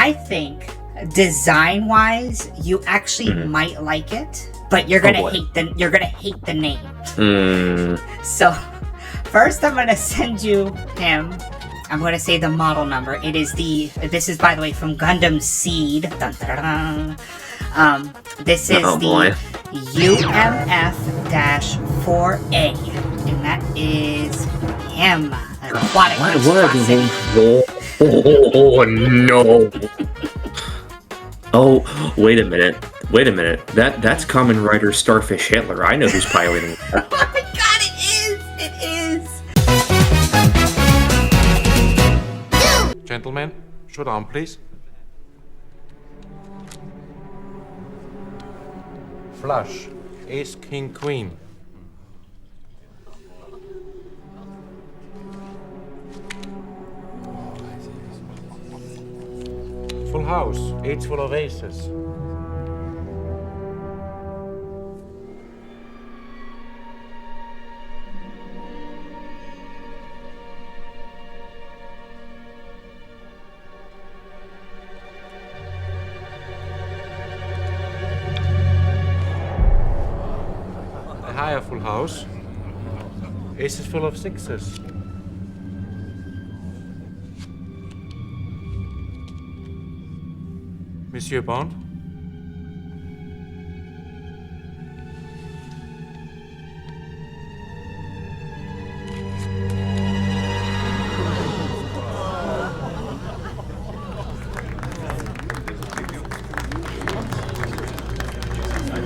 I think design-wise, you actually might like it, but you're gonna hate the name. So first, I'm gonna send you him. I'm gonna say the model number. This is, by the way, from Gundam Seed. Dun, dun, dun, dun. This is the UMF-4A, and that is him. An aquatic monstrosity. Oh no! Oh, wait a minute. That's Kamen Rider Starfish Hitler. I know who's piloting it. Oh my god, it is! Gentlemen, show down, please. Flush. Ace, King, Queen. Full house. 8 full of aces. A higher full house. Aces full of sixes. Monsieur Bond?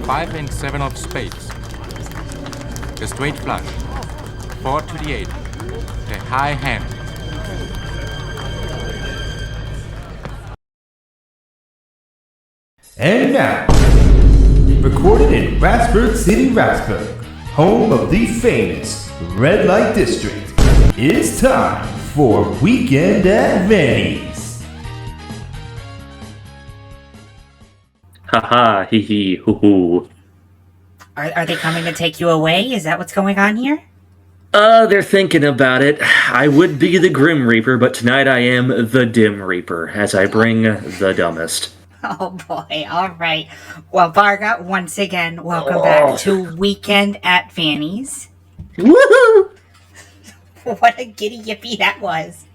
Five and 7 of spades. The straight flush. 4 to the 8. The high hand. And now, recorded in Rattsburg City, Rattsburg, home of the famous Red Light District, it's time for Weekend at Vanny's. Haha, hee hee, hoo hoo. Are they coming to take you away? Is that what's going on here? They're thinking about it. I would be the Grim Reaper, but tonight I am the Dim Reaper, as I bring the dumbest. Oh boy, alright. Well, Barga, once again, welcome back to Weekend at Vanny's. Woohoo! What a giddy yippee that was.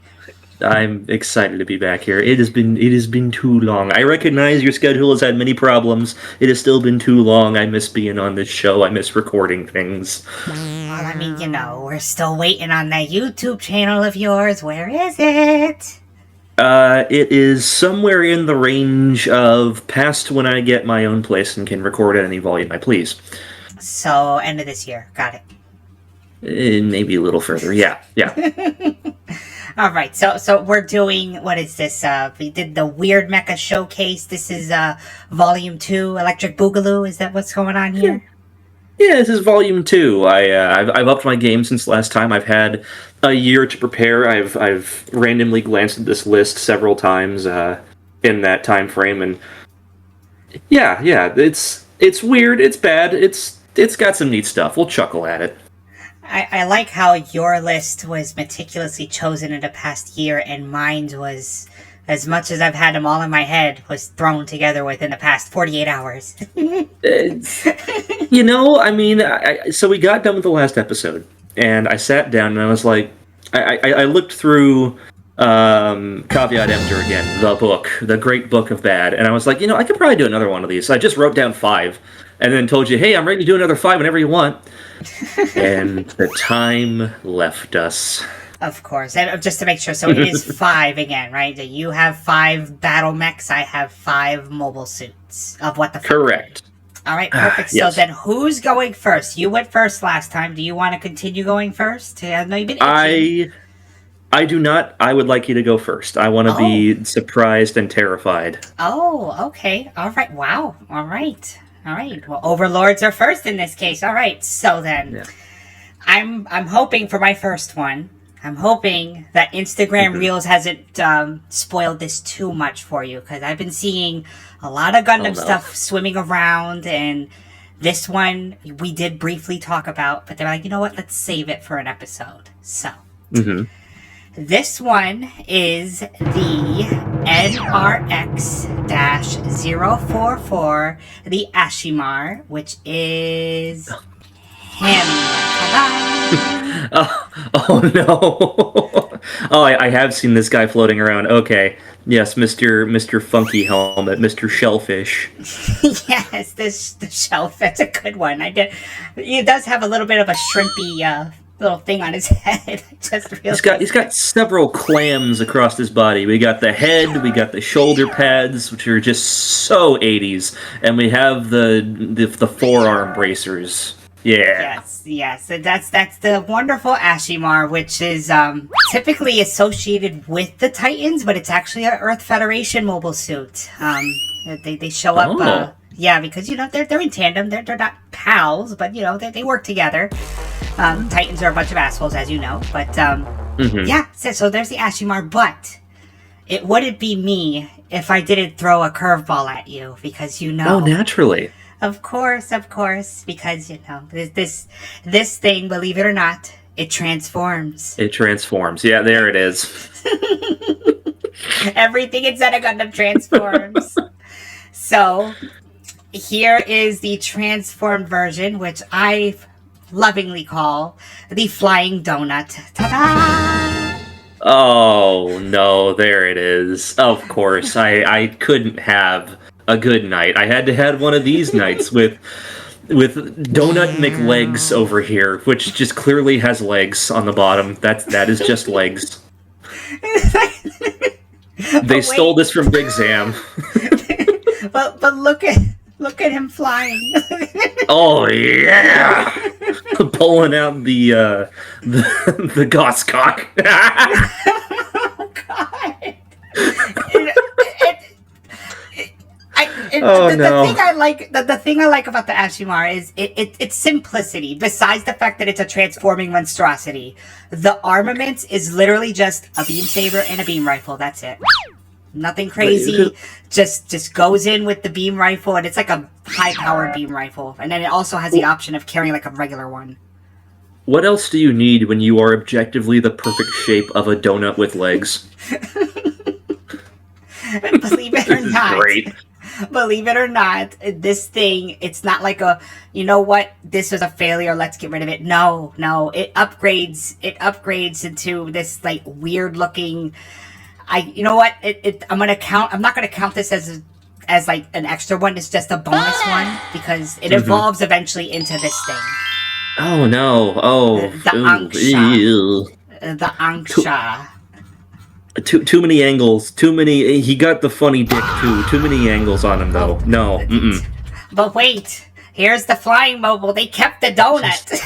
I'm excited to be back here. It has been too long. I recognize your schedule has had many problems. It has still been too long. I miss being on this show. I miss recording things. Well, I mean, we're still waiting on that YouTube channel of yours. Where is it? It is somewhere in the range of past when I get my own place and can record at any volume I please. So, end of this year. Got it. Maybe a little further. Yeah. All right. So we're doing, what is this? We did the WEIRD Mecha showcase. This is Volume 2, Electric Boogaloo. Is that what's going on here? Yeah, this is Volume 2. I've upped my game since last time. I've had a year to prepare. I've randomly glanced at this list several times in that time frame, and yeah, it's weird. It's bad. It's got some neat stuff. We'll chuckle at it. I like how your list was meticulously chosen in the past year, and mine was, as much as I've had them all in my head, was thrown together within the past 48 hours. So we got done with the last episode, and I sat down and I was like, I looked through Caveat Emptor again, the book, the great book of bad, and I was like, I could probably do another one of these. So I just wrote down 5, and then told you, hey, I'm ready to do another 5 whenever you want. And the time left us. Of course. And just to make sure, so it is 5 again, right? You have 5 Battlemechs, I have 5 mobile suits of what the fuck. Correct. All right, perfect. Yes. So then who's going first? You went first last time. Do you want to continue going first? I know you've been itching. I do not. I would like you to go first. I want to be surprised and terrified. Oh, okay. All right. Wow. All right. Well, overlords are first in this case. All right. So then, I'm hoping for my first one. I'm hoping that Instagram Reels hasn't spoiled this too much for you, because I've been seeing a lot of Gundam stuff swimming around, and this one we did briefly talk about, but they're like, you know what? Let's save it for an episode. So, this one is the NRX-044, the Ashimar, which is him. Oh no! Oh, I have seen this guy floating around. Okay, yes, Mr. Funky Helmet, Mr. Shellfish. Yes, the shelf. That's a good one. He does have a little bit of a shrimpy little thing on his head. I just realized. He's got several clams across his body. We got the head, we got the shoulder pads, which are just so 80s, and we have the forearm bracers. Yeah. Yes. And that's the wonderful Ashimar, which is typically associated with the Titans, but it's actually an Earth Federation mobile suit. They show up. Oh. Because they're in tandem. They're not pals, but they work together. Titans are a bunch of assholes, as you know. But yeah. So there's the Ashimar, but it wouldn't be me if I didn't throw a curveball at you, because Oh, naturally. Of course, because this thing, believe it or not, it transforms. It transforms. Yeah, there it is. Everything inside a Gundam transforms. So, here is the transformed version, which I lovingly call the Flying Donut. Ta-da! Oh, no, there it is. Of course, I couldn't have a good night. I had to have one of these nights with Donut McLegs over here, which just clearly has legs on the bottom. That is just legs. They stole this from Big Zam. but look at him flying. Oh yeah, pulling out the Gosscock. Oh God. The thing I like about the Ashimar is its simplicity. Besides the fact that it's a transforming monstrosity, the armament is literally just a beam saber and a beam rifle. That's it. Nothing crazy. Just goes in with the beam rifle, and it's like a high-powered beam rifle. And then it also has the option of carrying like a regular one. What else do you need when you are objectively the perfect shape of a donut with legs? Believe it or not. Great. Believe it or not, this thing, it's not like a, this was a failure, let's get rid of it. No, it upgrades into this like weird looking, I'm not gonna count this as like an extra one. It's just a bonus one, because it evolves eventually into this thing. Oh no, The Anksha. The Anksha. Too many angles. He got the funny dick too. Too many angles on him though. No. But wait, here's the flying mobile. They kept the donut.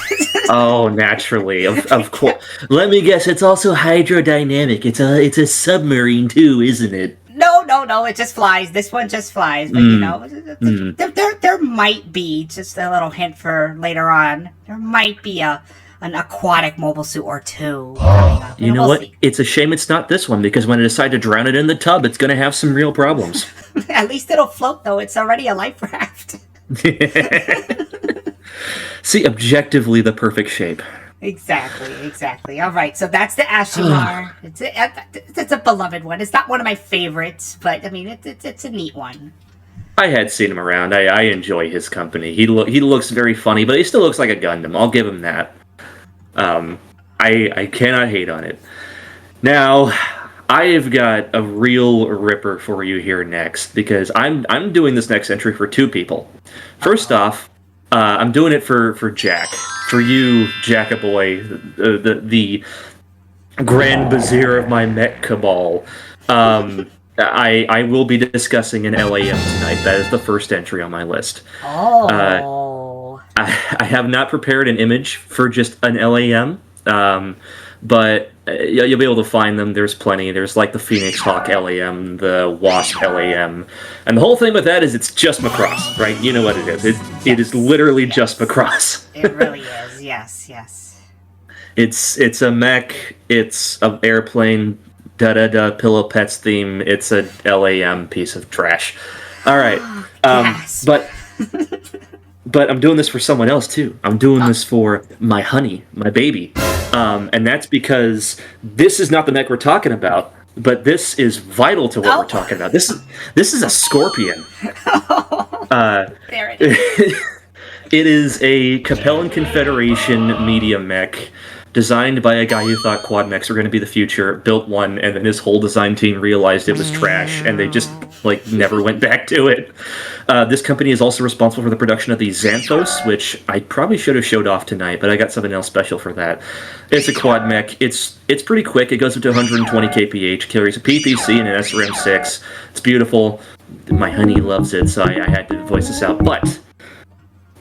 Oh, naturally, of course. Let me guess. It's also hydrodynamic. It's a submarine too, isn't it? No. It just flies. This one just flies. But there might be just a little hint for later on. There might be an aquatic mobile suit or two coming up. You know we'll what? see. It's a shame it's not this one, because when I decide to drown it in the tub, it's going to have some real problems. At least it'll float, though. It's already a life raft. See, objectively the perfect shape. Exactly. All right, so that's the Ashimar. It's a beloved one. It's not one of my favorites, but I mean, it's a neat one. I had seen him around. I enjoy his company. He looks very funny, but he still looks like a Gundam. I'll give him that. I cannot hate on it. Now, I've got a real ripper for you here next, because I'm doing this next entry for two people. First off, I'm doing it for Jack. For you, Jackaboy, the Grand Vizier of my mech cabal. I will be discussing an LAM tonight. That is the first entry on my list. Oh. I have not prepared an image for just an LAM, but you'll be able to find them. There's plenty. There's like the Phoenix Hawk LAM, the Wasp LAM, and the whole thing with that is it's just Macross, right? You know what it is. It is literally just Macross. It really is. Yes. It's a mech. It's an airplane. Pillow Pets theme. It's a LAM piece of trash. All right, Yes. But I'm doing this for someone else too. I'm doing this for my honey, my baby, and that's because this is not the mech we're talking about. but this is vital to what we're talking about. This is a Scorpion. There it is. It is a Capellan Confederation medium mech designed by a guy who thought quad mechs were going to be the future, built one, and then his whole design team realized it was trash, and they just never went back to it. This company is also responsible for the production of the Xanthos, which I probably should have showed off tonight, but I got something else special for that. It's a quad mech. It's pretty quick. It goes up to 120 kph, carries a PPC and an SRM6. It's beautiful. My honey loves it, so I had to voice this out. But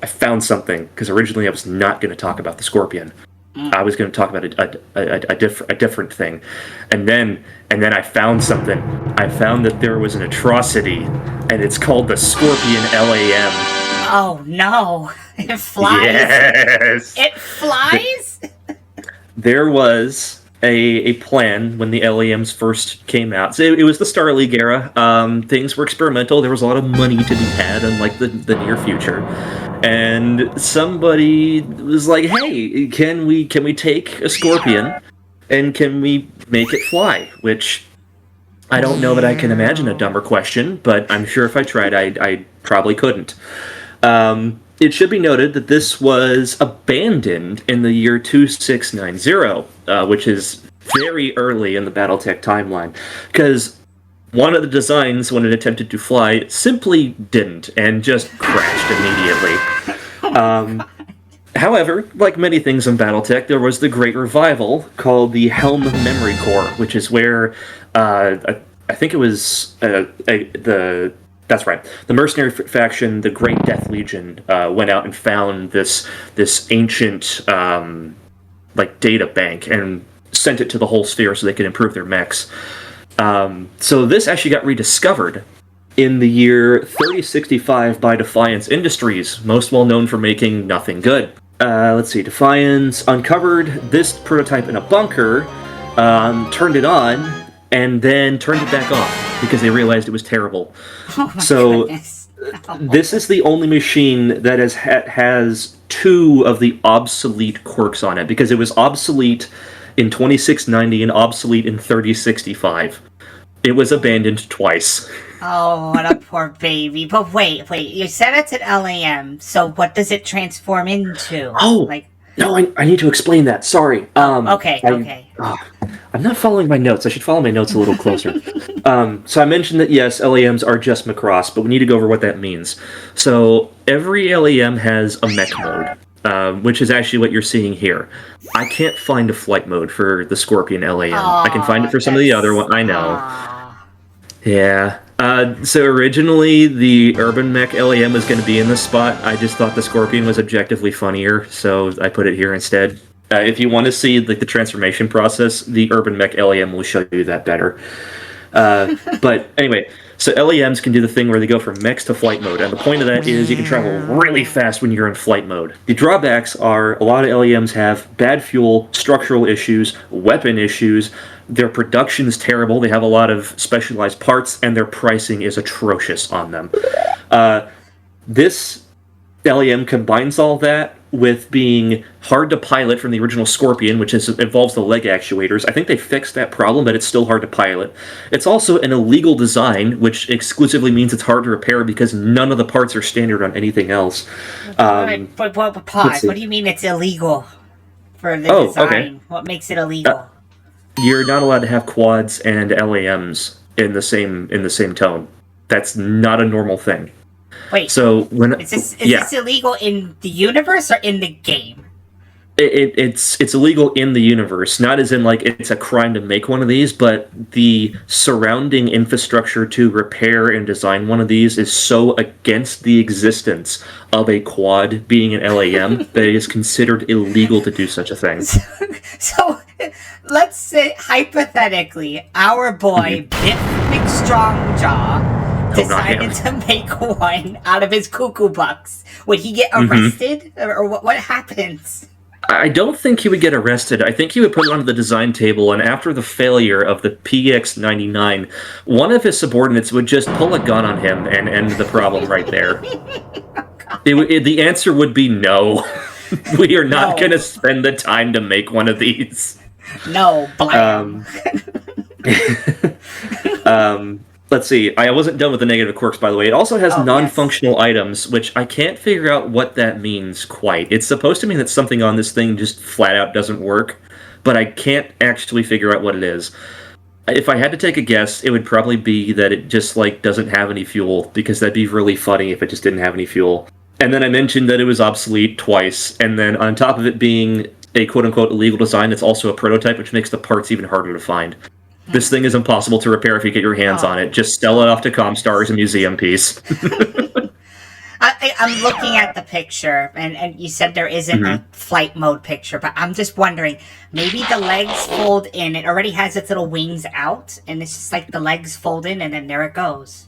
I found something, because originally I was not going to talk about the Scorpion. I was going to talk about a different thing, and then I found something. I found that there was an atrocity, and it's called the Scorpion LAM. Oh no! It flies. Yes, it flies. There was a plan when the LAMs first came out. So it was the Star League era. Things were experimental. There was a lot of money to be had, unlike the near future. And somebody was like, "Hey, can we take a Scorpion and can we make it fly?" Which I don't know that I can imagine a dumber question, but I'm sure if I tried, I probably couldn't. It should be noted that this was abandoned in the year 2690, which is very early in the Battletech timeline, because one of the designs, when it attempted to fly, simply didn't, and just crashed immediately. However, like many things in Battletech, there was the Great Revival called the Helm Memory Core, which is where, I think it was that's right. The mercenary faction, the Great Death Legion, went out and found this ancient data bank and sent it to the whole sphere so they could improve their mechs. So this actually got rediscovered in the year 3065 by Defiance Industries, most well known for making nothing good. Let's see, Defiance uncovered this prototype in a bunker, turned it on, and then turned it back off because they realized it was terrible. Oh my so goodness. This is the only machine that has two of the obsolete quirks on it, because it was obsolete in 2690 and obsolete in 3065. It was abandoned twice. Oh, what a poor baby. But wait, you said it's an LAM, so what does it transform into? Oh, no, I need to explain that. Sorry. Okay. I'm not following my notes. I should follow my notes a little closer. So I mentioned that, yes, LAMs are just Macross, but we need to go over what that means. So every LAM has a mech mode, which is actually what you're seeing here. I can't find a flight mode for the Scorpion LAM. I can find it for some of the other ones. I know. Yeah. So originally, the Urban Mech LAM was going to be in this spot. I just thought the Scorpion was objectively funnier, so I put it here instead. If you want to see the transformation process, the Urban Mech LAM will show you that better. But anyway, so LAMs can do the thing where they go from mechs to flight mode, and the point of that is you can travel really fast when you're in flight mode. The drawbacks are a lot of LAMs have bad fuel, structural issues, weapon issues. Their production's terrible. They have a lot of specialized parts, and their pricing is atrocious on them. This LAM combines all that with being hard to pilot from the original Scorpion, which involves the leg actuators. I think they fixed that problem, but it's still hard to pilot. It's also an illegal design, which exclusively means it's hard to repair because none of the parts are standard on anything else. But pause. What do you mean it's illegal for the design? Okay. What makes it illegal? You're not allowed to have quads and LAMs in the same tone. That's not a normal thing. Wait. So is this illegal in the universe or in the game? It's illegal in the universe, not as in it's a crime to make one of these, but the surrounding infrastructure to repair and design one of these is so against the existence of a quad being an LAM that it is considered illegal to do such a thing. So let's say hypothetically, our boy Biff McStrongjaw decided to make one out of his cuckoo bucks. Would he get arrested, or what happens? I don't think he would get arrested. I think he would put it onto the design table, and after the failure of the PX-99, one of his subordinates would just pull a gun on him and end the problem right there. The answer would be no. We are not going to spend the time to make one of these. No, blam. Let's see. I wasn't done with the negative quirks, by the way. It also has non-functional items, which I can't figure out what that means quite. It's supposed to mean that something on this thing just flat out doesn't work, but I can't actually figure out what it is. If I had to take a guess, it would probably be that it just, like, doesn't have any fuel, because that'd be really funny if it just didn't have any fuel. And then I mentioned that it was obsolete twice, and then on top of it being a quote-unquote illegal design, it's also a prototype, which makes the parts even harder to find. This thing is impossible to repair if you get your hands on it. Just sell it off to Comstar as a museum piece. I'm looking at the picture, and you said there isn't a flight mode picture, but I'm just wondering, maybe the legs fold in. It already has its little wings out, and it's just like the legs fold in, and then there it goes.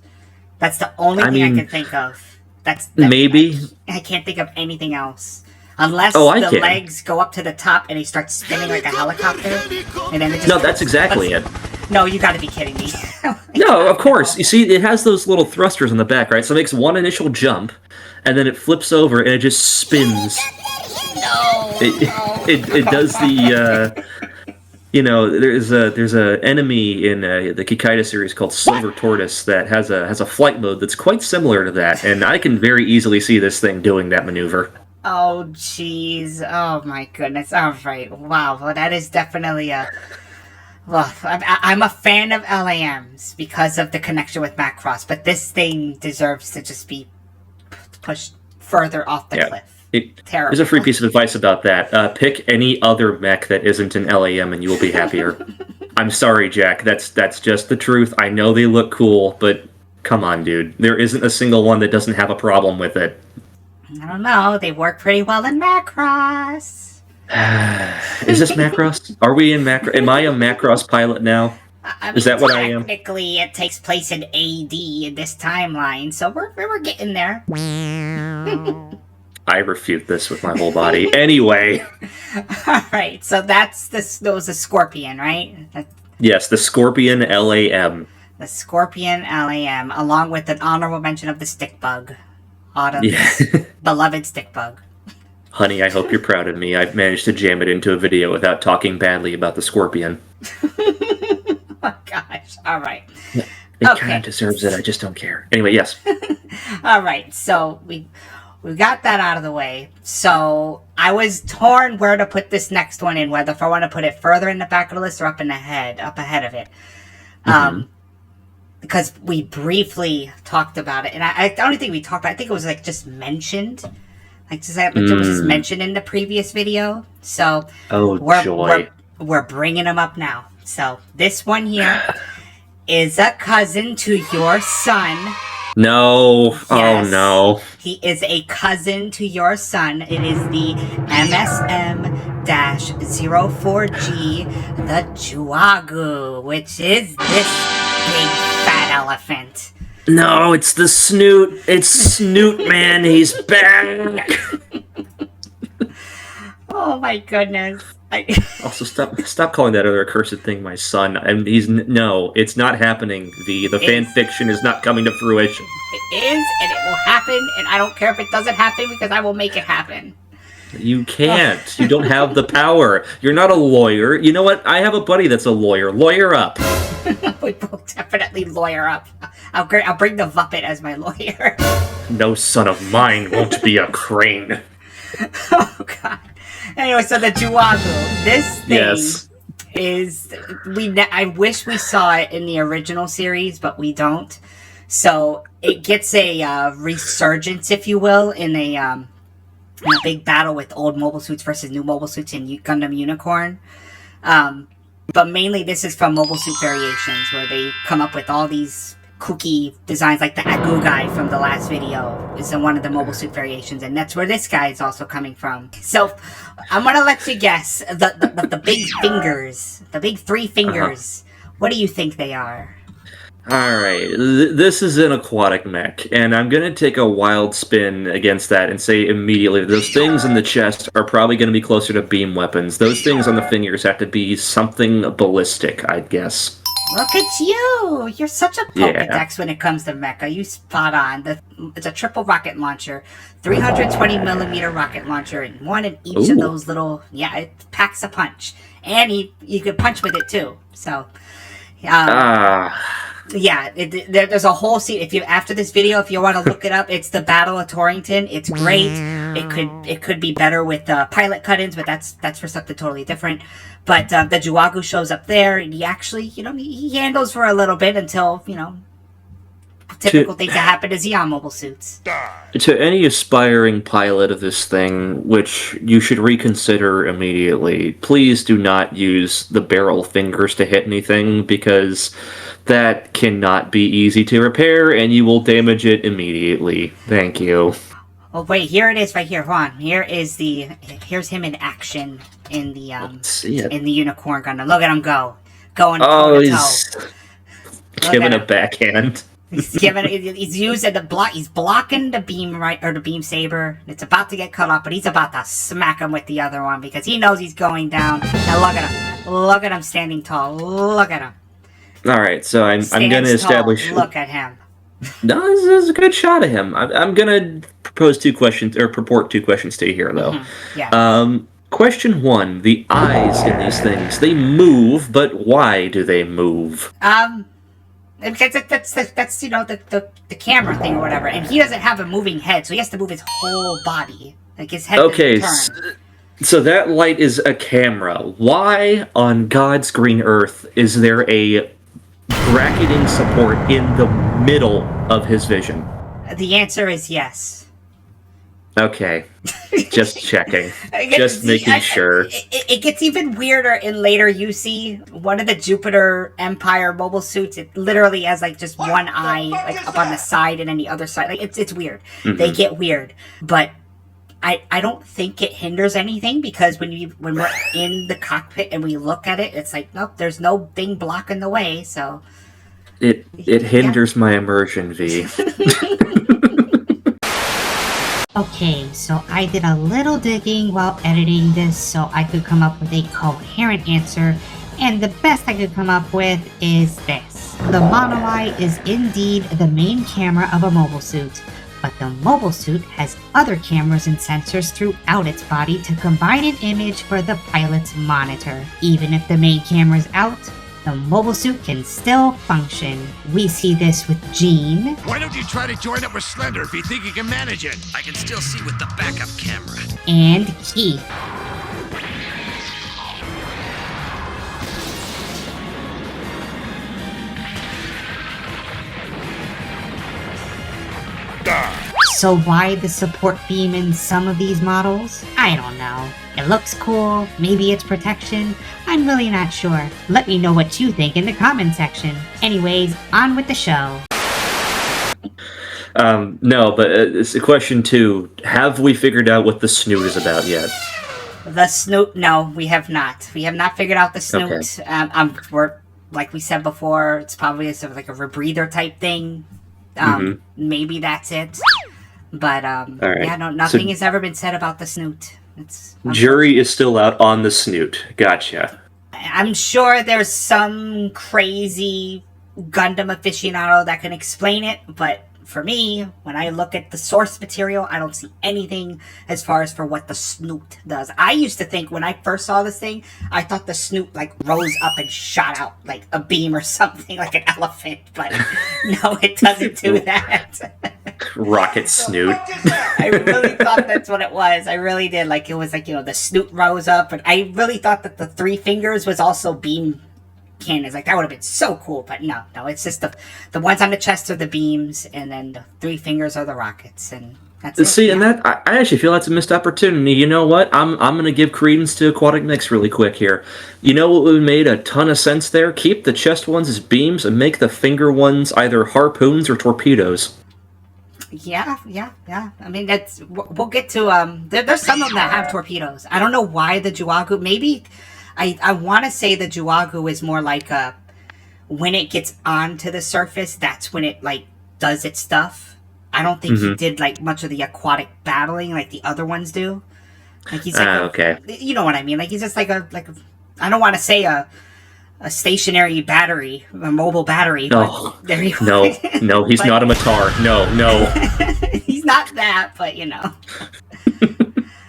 That's the only thing I can think of. Maybe. I can't think of anything else. Unless legs go up to the top and he starts spinning like a helicopter, and then it just... No, that's exactly it. No, you gotta be kidding me. No, of course. You see, it has those little thrusters on the back, right? So it makes one initial jump, and then it flips over, and it just spins. No. It does the... there's a enemy in the Kikaida series called Silver Tortoise that has a flight mode that's quite similar to that, and I can very easily see this thing doing that maneuver. Oh, jeez. Oh, my goodness. All right. Wow. Well, that is definitely a... Well, I'm a fan of LAMs because of the connection with Macross, but this thing deserves to just be pushed further off the cliff. Terrible. There's a free piece of advice about that. Pick any other mech that isn't an LAM and you will be happier. I'm sorry, Jack. That's just the truth. I know they look cool, but come on, dude. There isn't a single one that doesn't have a problem with it. I don't know. They work pretty well in Macross. Is this Macross? Are we in Macross? Am I a Macross pilot now? Is that what I am? Technically, it takes place in AD in this timeline, so we're getting there. I refute this with my whole body. Anyway. Alright, so that was a Scorpion, right? Yes, the Scorpion LAM. The Scorpion LAM, along with an honorable mention of the Stick Bug. Autumn's beloved Stick Bug. Honey, I hope you're proud of me. I've managed to jam it into a video without talking badly about the Scorpion. Oh, gosh. All right. It kind of deserves it. I just don't care. Anyway, yes. All right. So we got that out of the way. So I was torn where to put this next one in, whether if I want to put it further in the back of the list or up ahead of it. Because we briefly talked about it. And I don't think we talked about it. I think it was like just mentioned. Like it was just mentioned in the previous video. So we're bringing them up now. So this one here is a cousin to your son. No. Yes, oh, no. He is a cousin to your son. It is the MSM-04G, the Juagu, which is this big fat elephant. No, it's the Snoot. It's Snoot, man. He's back. Oh my goodness. Also, stop calling that other accursed thing my son. And no, it's not happening. The fan fiction is not coming to fruition. It is, and it will happen, and I don't care if it doesn't happen because I will make it happen. You can't. You don't have the power. You're not a lawyer. You know what? I have a buddy that's a lawyer. Lawyer up. We will definitely lawyer up. I'll bring the Vuppet as my lawyer. No son of mine won't be a crane. Oh, God. Anyway, so the Juagu, this thing is... I wish we saw it in the original series, but we don't. So it gets a resurgence, if you will, in a big battle with old mobile suits versus new mobile suits in Gundam Unicorn. But mainly this is from Mobile Suit Variations, where they come up with all these kooky designs, like the Agu guy from the last video is in one of the Mobile Suit Variations, and that's where this guy is also coming from. So I'm gonna let you guess the big fingers, the big three fingers. What do you think they are? Alright, this is an aquatic mech, and I'm going to take a wild spin against that and say immediately those things in the chest are probably going to be closer to beam weapons. Those things on the fingers have to be something ballistic, I'd guess. Look at you! You're such a Pokedex when it comes to mecha. You spot on. It's a triple rocket launcher, 320mm rocket launcher, and one in each of those little... Yeah, it packs a punch. And you could punch with it, too. So... Yeah, there's a whole scene. If you after this video, if you want to look it up, it's the Battle of Torrington. It's great. It could be better with pilot cut-ins, but that's for something totally different. But the Juagu shows up there, and he actually, he handles for a little bit until typical things that happen is he on mobile suits. To any aspiring pilot of this thing, which you should reconsider immediately, please do not use the barrel fingers to hit anything, because that cannot be easy to repair, and you will damage it immediately. Thank you. Oh wait, here it is right here. Hold on. Here's him in action in the in the unicorn Gundam. Look at him go. Going toe to toe. Giving a backhand. He's using the block. He's blocking the beam the beam saber. It's about to get cut off, but he's about to smack him with the other one because he knows he's going down. Now look at him. Look at him standing tall. Look at him. All right, so I'm going to establish. Look at him. No, this is a good shot of him. I'm going to purport two questions to you here, though. Mm-hmm. Yeah. Question 1: the eyes in these things—they move, but why do they move? Because that's the camera thing or whatever, and he doesn't have a moving head, so he has to move his whole body, like his head. Okay, doesn't turn. So that light is a camera. Why on God's green earth is there a bracketing support in the middle of his vision? The answer is yes. Okay, just checking. Just making sure. It gets even weirder in later. You see one of the Jupiter Empire mobile suits. It literally has like just one eye, like up on the side, and then the other side. Like it's weird. Mm-hmm. They get weird, but I don't think it hinders anything because when we're in the cockpit and we look at it, it's like nope, there's no thing blocking the way. So it hinders my immersion, V. Okay, so I did a little digging while editing this so I could come up with a coherent answer, and the best I could come up with is this. The mono-eye is indeed the main camera of a mobile suit, but the mobile suit has other cameras and sensors throughout its body to combine an image for the pilot's monitor. Even if the main camera is out, the mobile suit can still function. We see this with Jean. Why don't you try to join up with Slender if you think you can manage it? I can still see with the backup camera. And Keith. So why the support beam in some of these models? I don't know. It looks cool, maybe it's protection, I'm really not sure. Let me know what you think in the comment section. Anyways, on with the show. No, but it's a question 2. Have we figured out what the snoot is about yet? The snoot? No, we have not. We have not figured out the snoot. Okay. We're, like we said before, it's probably sort of like a rebreather type thing. Maybe that's it. But, right. Yeah, no, nothing has ever been said about the snoot. Jury is still out on the snoot. Gotcha. I'm sure there's some crazy Gundam aficionado that can explain it, but for me, when I look at the source material, I don't see anything as far as for what the snoot does. I used to think when I first saw this thing, I thought the snoot like rose up and shot out like a beam or something like an elephant, but no, it doesn't do that. Rocket snoot. I really thought that's what it was. I really did. Like it was like, the snoot rose up, and I really thought that the 3 fingers was also beam cannons. Like that would have been so cool, but no, it's just the ones on the chest are the beams, and then the 3 fingers are the rockets, and that's it. See, and that I actually feel that's a missed opportunity. You know what? I'm gonna give credence to Aquatic Mix really quick here. You know what would made a ton of sense there? Keep the chest ones as beams and make the finger ones either harpoons or torpedoes. Yeah. I mean, we'll get to there's some of them that have torpedoes. I don't know why the Juagu. Maybe I want to say the Juagu is more like when it gets onto the surface, that's when it like does its stuff. I don't think he did like much of the aquatic battling like the other ones do. Like he's like okay. You know what I mean? Like he's just like a I don't want to say a stationary battery, a mobile battery. No, but there you no, he's not a Matar. No. He's not that, but Okay.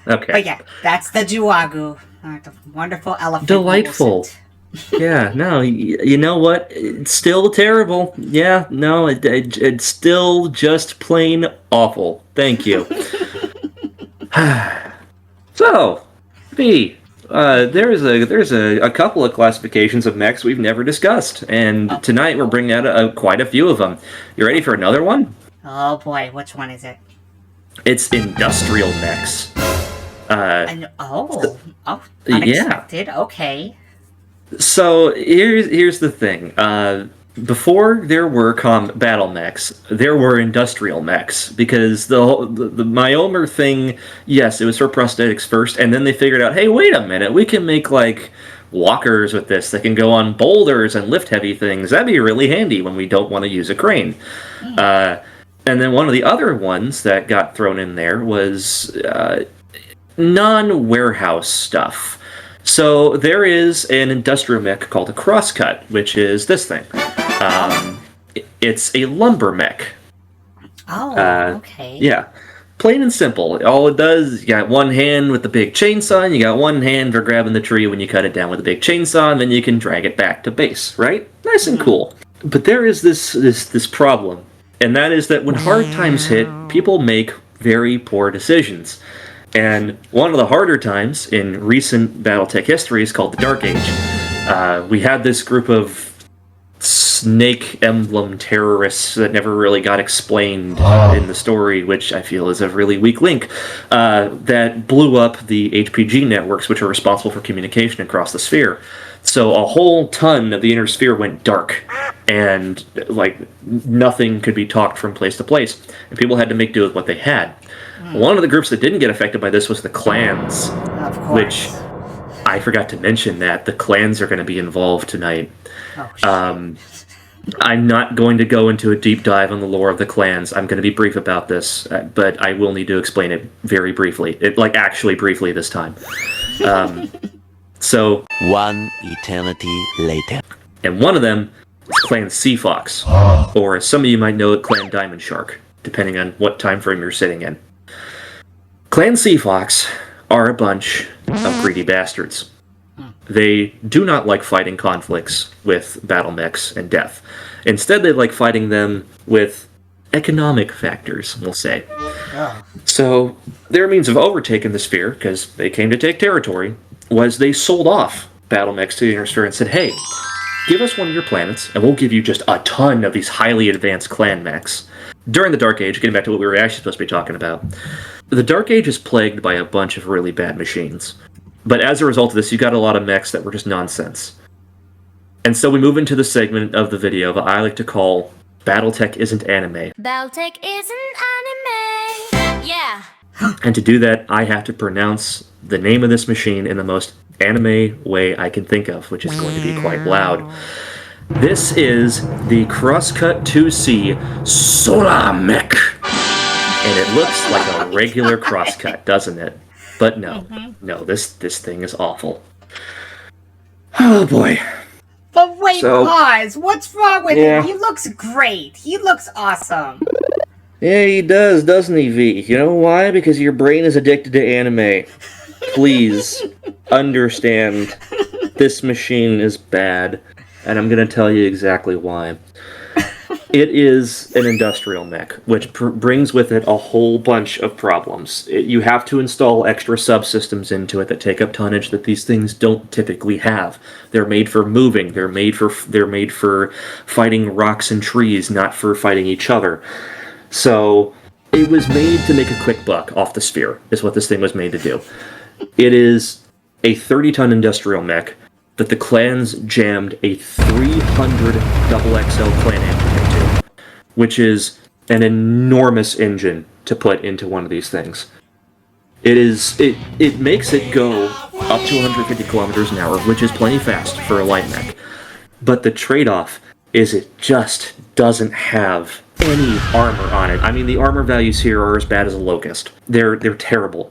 But yeah, that's the Juagu. The wonderful elephant. Delightful. Yeah, no, you know what? It's still terrible. Yeah, no, it's still just plain awful. Thank you. So, B, there's a couple of classifications of mechs we've never discussed, and tonight we're bringing out quite a few of them. You ready for another one? Oh boy, which one is it? It's industrial mechs. Unexpected. Yeah. Okay. So here's the thing. Before there were battle mechs, there were industrial mechs because the Myomer thing. Yes, it was for prosthetics first, and then they figured out, hey, wait a minute, we can make like walkers with this. They can go on boulders and lift heavy things. That'd be really handy when we don't want to use a crane. And then one of the other ones that got thrown in there was non-warehouse stuff. So there is an industrial mech called a crosscut, which is this thing. It's a lumber mech. Oh, okay. Yeah. Plain and simple. All it does, you got one hand with the big chainsaw, and you got one hand for grabbing the tree when you cut it down with a big chainsaw, and then you can drag it back to base, right? Nice and cool. But there is this problem, and that is that when hard times hit, people make very poor decisions. And one of the harder times in recent Battletech history is called the Dark Age. We had this group of snake emblem terrorists that never really got explained in the story, which I feel is a really weak link, that blew up the HPG networks, which are responsible for communication across the sphere. So a whole ton of the inner sphere went dark, and like nothing could be talked from place to place, and people had to make do with what they had. One of the groups that didn't get affected by this was the clans, which I forgot to mention that the clans are going to be involved tonight. I'm not going to go into a deep dive on the lore of the clans. I'm going to be brief about this, but I will need to explain it very briefly. Actually briefly this time. So one eternity later. And one of them is Clan Sea Fox, or as some of you might know it, Clan Diamond Shark, depending on what time frame you're sitting in. Clan Sea Fox are a bunch of greedy bastards. They do not like fighting conflicts with Battlemechs and death. Instead, they like fighting them with economic factors, we'll say. So, their means of overtaking the sphere, because they came to take territory, was they sold off Battlemechs to the inner sphere and said, hey, give us one of your planets, and we'll give you just a ton of these highly advanced clan mechs. During the Dark Age, getting back to what we were actually supposed to be talking about, the Dark Age is plagued by a bunch of really bad machines. But as a result of this, you got a lot of mechs that were just nonsense. And so we move into the segment of the video that I like to call Battletech Isn't Anime. Battletech isn't anime. Yeah. And to do that, I have to pronounce the name of this machine in the most anime way I can think of, which is going to be quite loud. This is the Crosscut 2C Solar Mech. And it looks like a regular crosscut, doesn't it? But no, this thing is awful. Oh boy. But wait, pause. What's wrong with him? He looks great. He looks awesome. Yeah, he does, doesn't he, V? You know why? Because your brain is addicted to anime. Please understand, this machine is bad, and I'm going to tell you exactly why. It is an industrial mech, which brings with it a whole bunch of problems. You have to install extra subsystems into it that take up tonnage that these things don't typically have. They're made for moving. They're made for fighting rocks and trees, not for fighting each other. So it was made to make a quick buck off the sphere, is what this thing was made to do. It is a 30-ton industrial mech that the clans jammed a 300 XXL clan engine into, which is an enormous engine to put into one of these things. It makes it go up to 150 kilometers an hour, which is plenty fast for a light mech. But the trade-off is it just doesn't have any armor on it. I mean, the armor values here are as bad as a Locust. They're terrible.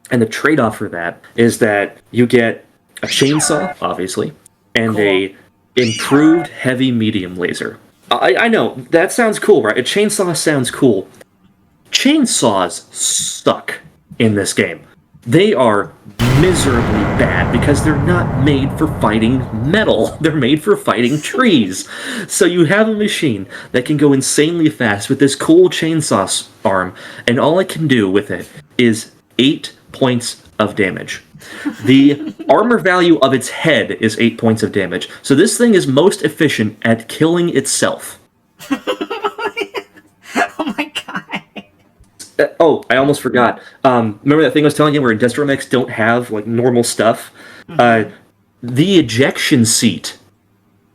And the trade-off for that is that you get a chainsaw, obviously, and a improved heavy medium laser. I know, that sounds cool, right? A chainsaw sounds cool. Chainsaws suck in this game. They are miserably bad because they're not made for fighting metal. They're made for fighting trees. So you have a machine that can go insanely fast with this cool chainsaw arm, and all it can do with it is 8 points of damage. The armor value of its head is 8 points of damage. So this thing is most efficient at killing itself. Oh my god. I almost forgot. Remember that thing I was telling you where industrial mechs don't have like normal stuff? The ejection seat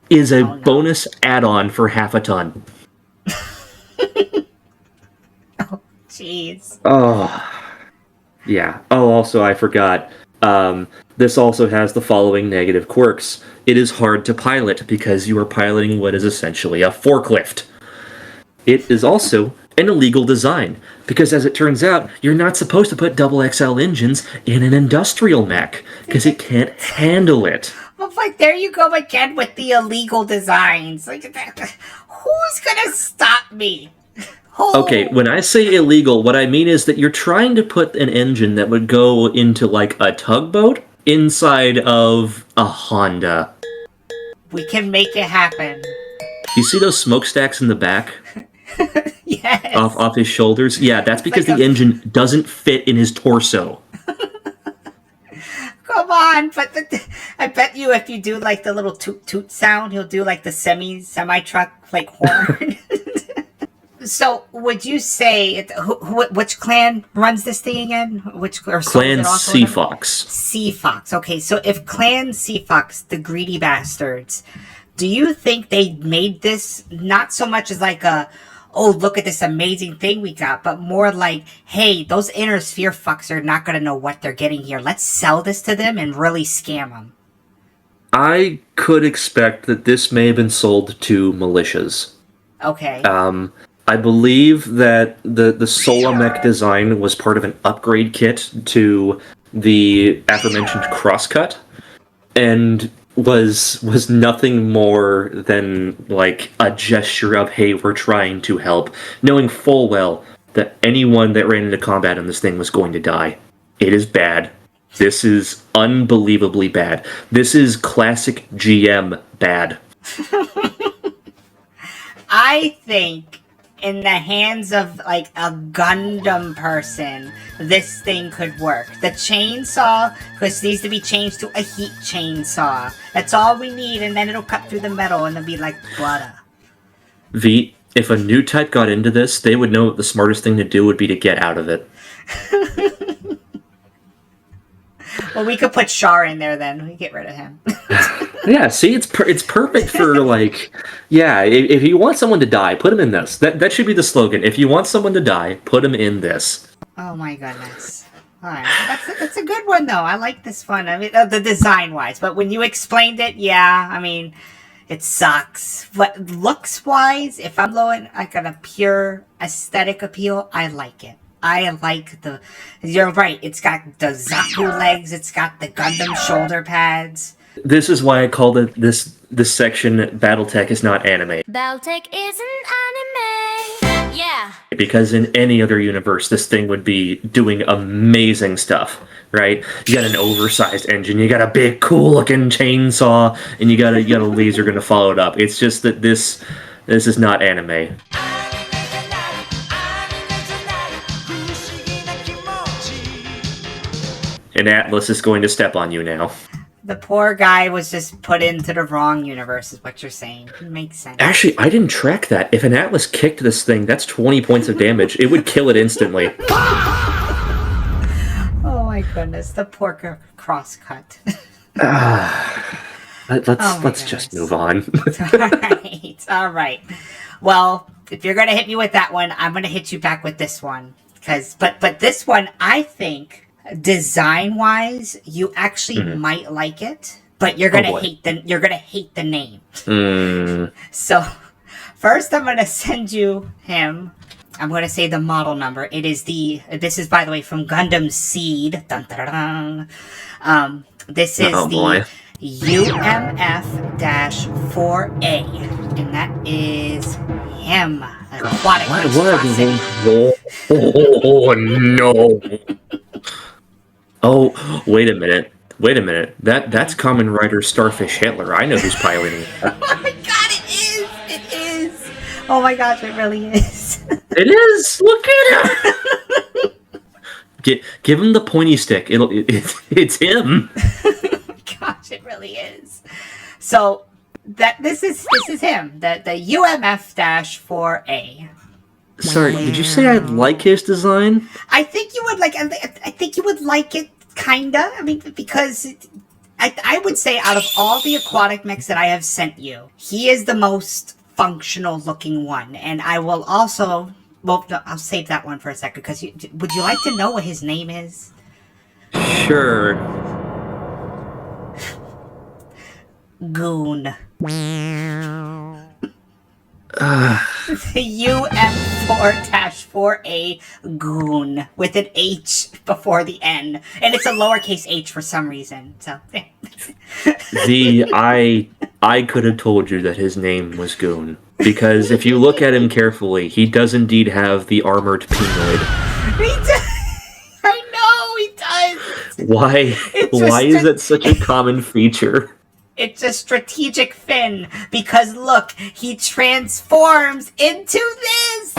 is a bonus add-on for half a ton. Oh, jeez. Oh, yeah. Oh, also, I forgot. This also has the following negative quirks. It is hard to pilot because you are piloting what is essentially a forklift. It is also an illegal design, because as it turns out, you're not supposed to put XXL engines in an industrial mech, because it can't handle it. Well, like, there you go again with the illegal designs. Like, who's gonna stop me? Okay, when I say illegal, what I mean is that you're trying to put an engine that would go into, like, a tugboat inside of a Honda. We can make it happen. You see those smokestacks in the back? Yes. Off his shoulders? Yeah, that's because like the engine doesn't fit in his torso. Come on, but I bet you if you do like the little toot toot sound, he'll do like the semi truck like horn. So, would you say which clan runs this thing again? Clan Sea Fox. Sea Fox. Okay, so if Clan Sea Fox, the greedy bastards, do you think they made this not so much as like oh, look at this amazing thing we got, but more like, hey, those inner sphere fucks are not going to know what they're getting here. Let's sell this to them and really scam them. I could expect that this may have been sold to militias. Okay. I believe that the Sola mech design was part of an upgrade kit to the aforementioned crosscut, and was nothing more than like a gesture of, hey, we're trying to help, knowing full well that anyone that ran into combat on this thing was going to die. It is bad. This is unbelievably bad. This is classic GM bad. I think in the hands of like a Gundam person, this thing could work. The chainsaw needs to be changed to a heat chainsaw. That's all we need, and then it'll cut through the metal and it'll be like butter. If a new type got into this, they would know the smartest thing to do would be to get out of it. Well, we could put Char in there then. We get rid of him. Yeah, see, it's perfect for like, yeah. If you want someone to die, put him in this. That should be the slogan. If you want someone to die, put him in this. Oh my goodness! All right, that's a good one though. I like this one. I mean, the design wise, but when you explained it, yeah, I mean, it sucks. But looks wise, if I'm going like on a pure aesthetic appeal, I like it. I like you're right, it's got the Zaku legs, it's got the Gundam shoulder pads. This is why I called it this section Battletech is not anime. Battletech isn't anime. Yeah. Because in any other universe, this thing would be doing amazing stuff, right? You got an oversized engine, you got a big cool looking chainsaw, and you got a laser gun to follow it up. It's just that this is not anime. And Atlas is going to step on you now. The poor guy was just put into the wrong universe, is what you're saying. It makes sense. Actually, I didn't track that. If an Atlas kicked this thing, that's 20 points of damage. It would kill it instantly. Oh my goodness, the poor crosscut. Let's just move on. All right. Well, if you're gonna hit me with that one, I'm gonna hit you back with this one. But this one, I think, design-wise, you actually might like it, but you're gonna hate the name. So, first, I'm gonna send you him. I'm gonna say the model number. This is, by the way, from Gundam Seed. Dun, dun, dun, dun. This is the UMF-4A, and that is him. Aquatic What? Oh no! Oh, wait a minute. That's Kamen Rider Starfish Hitler. I know who's piloting it. Oh my god, it is! It is! Oh my gosh, it really is. It is! Look at him! Give him the pointy stick. It's him. Gosh, it really is. So this is him. The UMF-4A. Sorry, did you say I like his design? I think you would like. I think you would like it, kinda. I mean, because I would say out of all the aquatic mechs that I have sent you, he is the most functional looking one. And I will also. Well, no, I'll save that one for a second. Because would you like to know what his name is? Sure. Goon. UM4-4A Goon with an H before the N, and it's a lowercase h for some reason. So I could have told you that his name was Goon, because if you look at him carefully, he does indeed have the armored penoid. He does. I know he does. Why is that such a common feature? It's a strategic fin, because look, he transforms into this!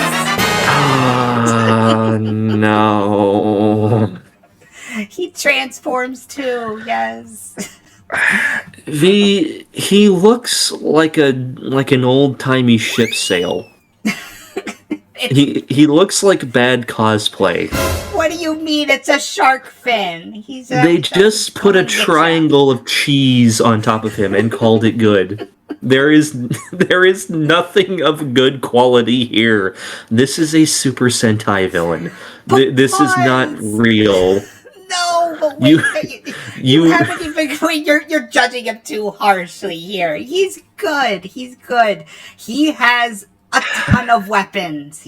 No. He transforms too, yes. He looks like an old-timey ship sail. He looks like bad cosplay. What do you mean it's a shark fin? They just put a triangle of cheese on top of him and called it good. There is nothing of good quality here. This is a Super Sentai villain. This is not real. No, but wait, you haven't even. Wait, you're judging him too harshly here. He's good. He's good. He has a ton of weapons.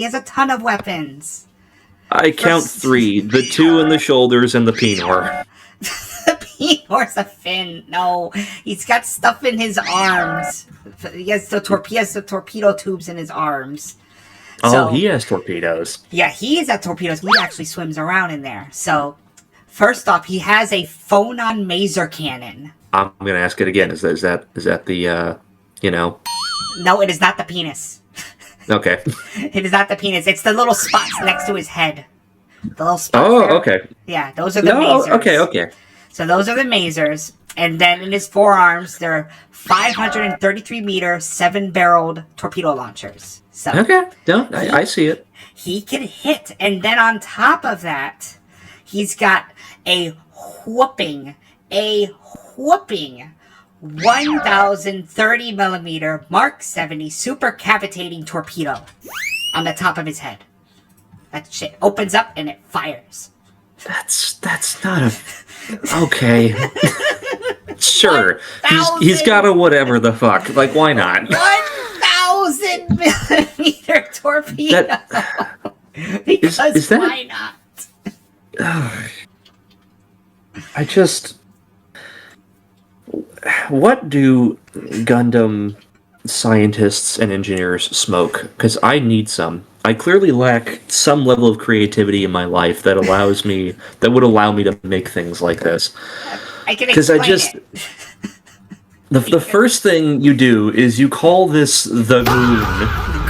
I count 3: the 2 in the shoulders and the penor. The penor's a fin. No, he's got stuff in his arms. He has the torpedo tubes in his arms. So, he has torpedoes. Yeah, he has torpedoes. He actually swims around in there. So, first off, he has a phonon maser cannon. I'm gonna ask it again. Is that the No, it is not the penis. Okay. It is not the penis. It's the little spots next to his head. The little spots. Oh, there. okay. Yeah, those are the masers. Okay. So those are the masers. And then in his forearms, there are 533-meter, 7-barreled torpedo launchers. So Okay. No, I see it. he can hit. And then on top of that, he's got a whooping 1,030 millimeter Mark 70 super cavitating torpedo on the top of his head. That shit opens up and it fires. That's not a... Okay. Sure. He's got a whatever the fuck. Like, why not? 1,000 millimeter torpedo. Because is that... why not? I just... What do Gundam scientists and engineers smoke? Because I need some. I clearly lack some level of creativity in my life that would allow me to make things like this. I can explain it. The first thing you do is you call this the goon,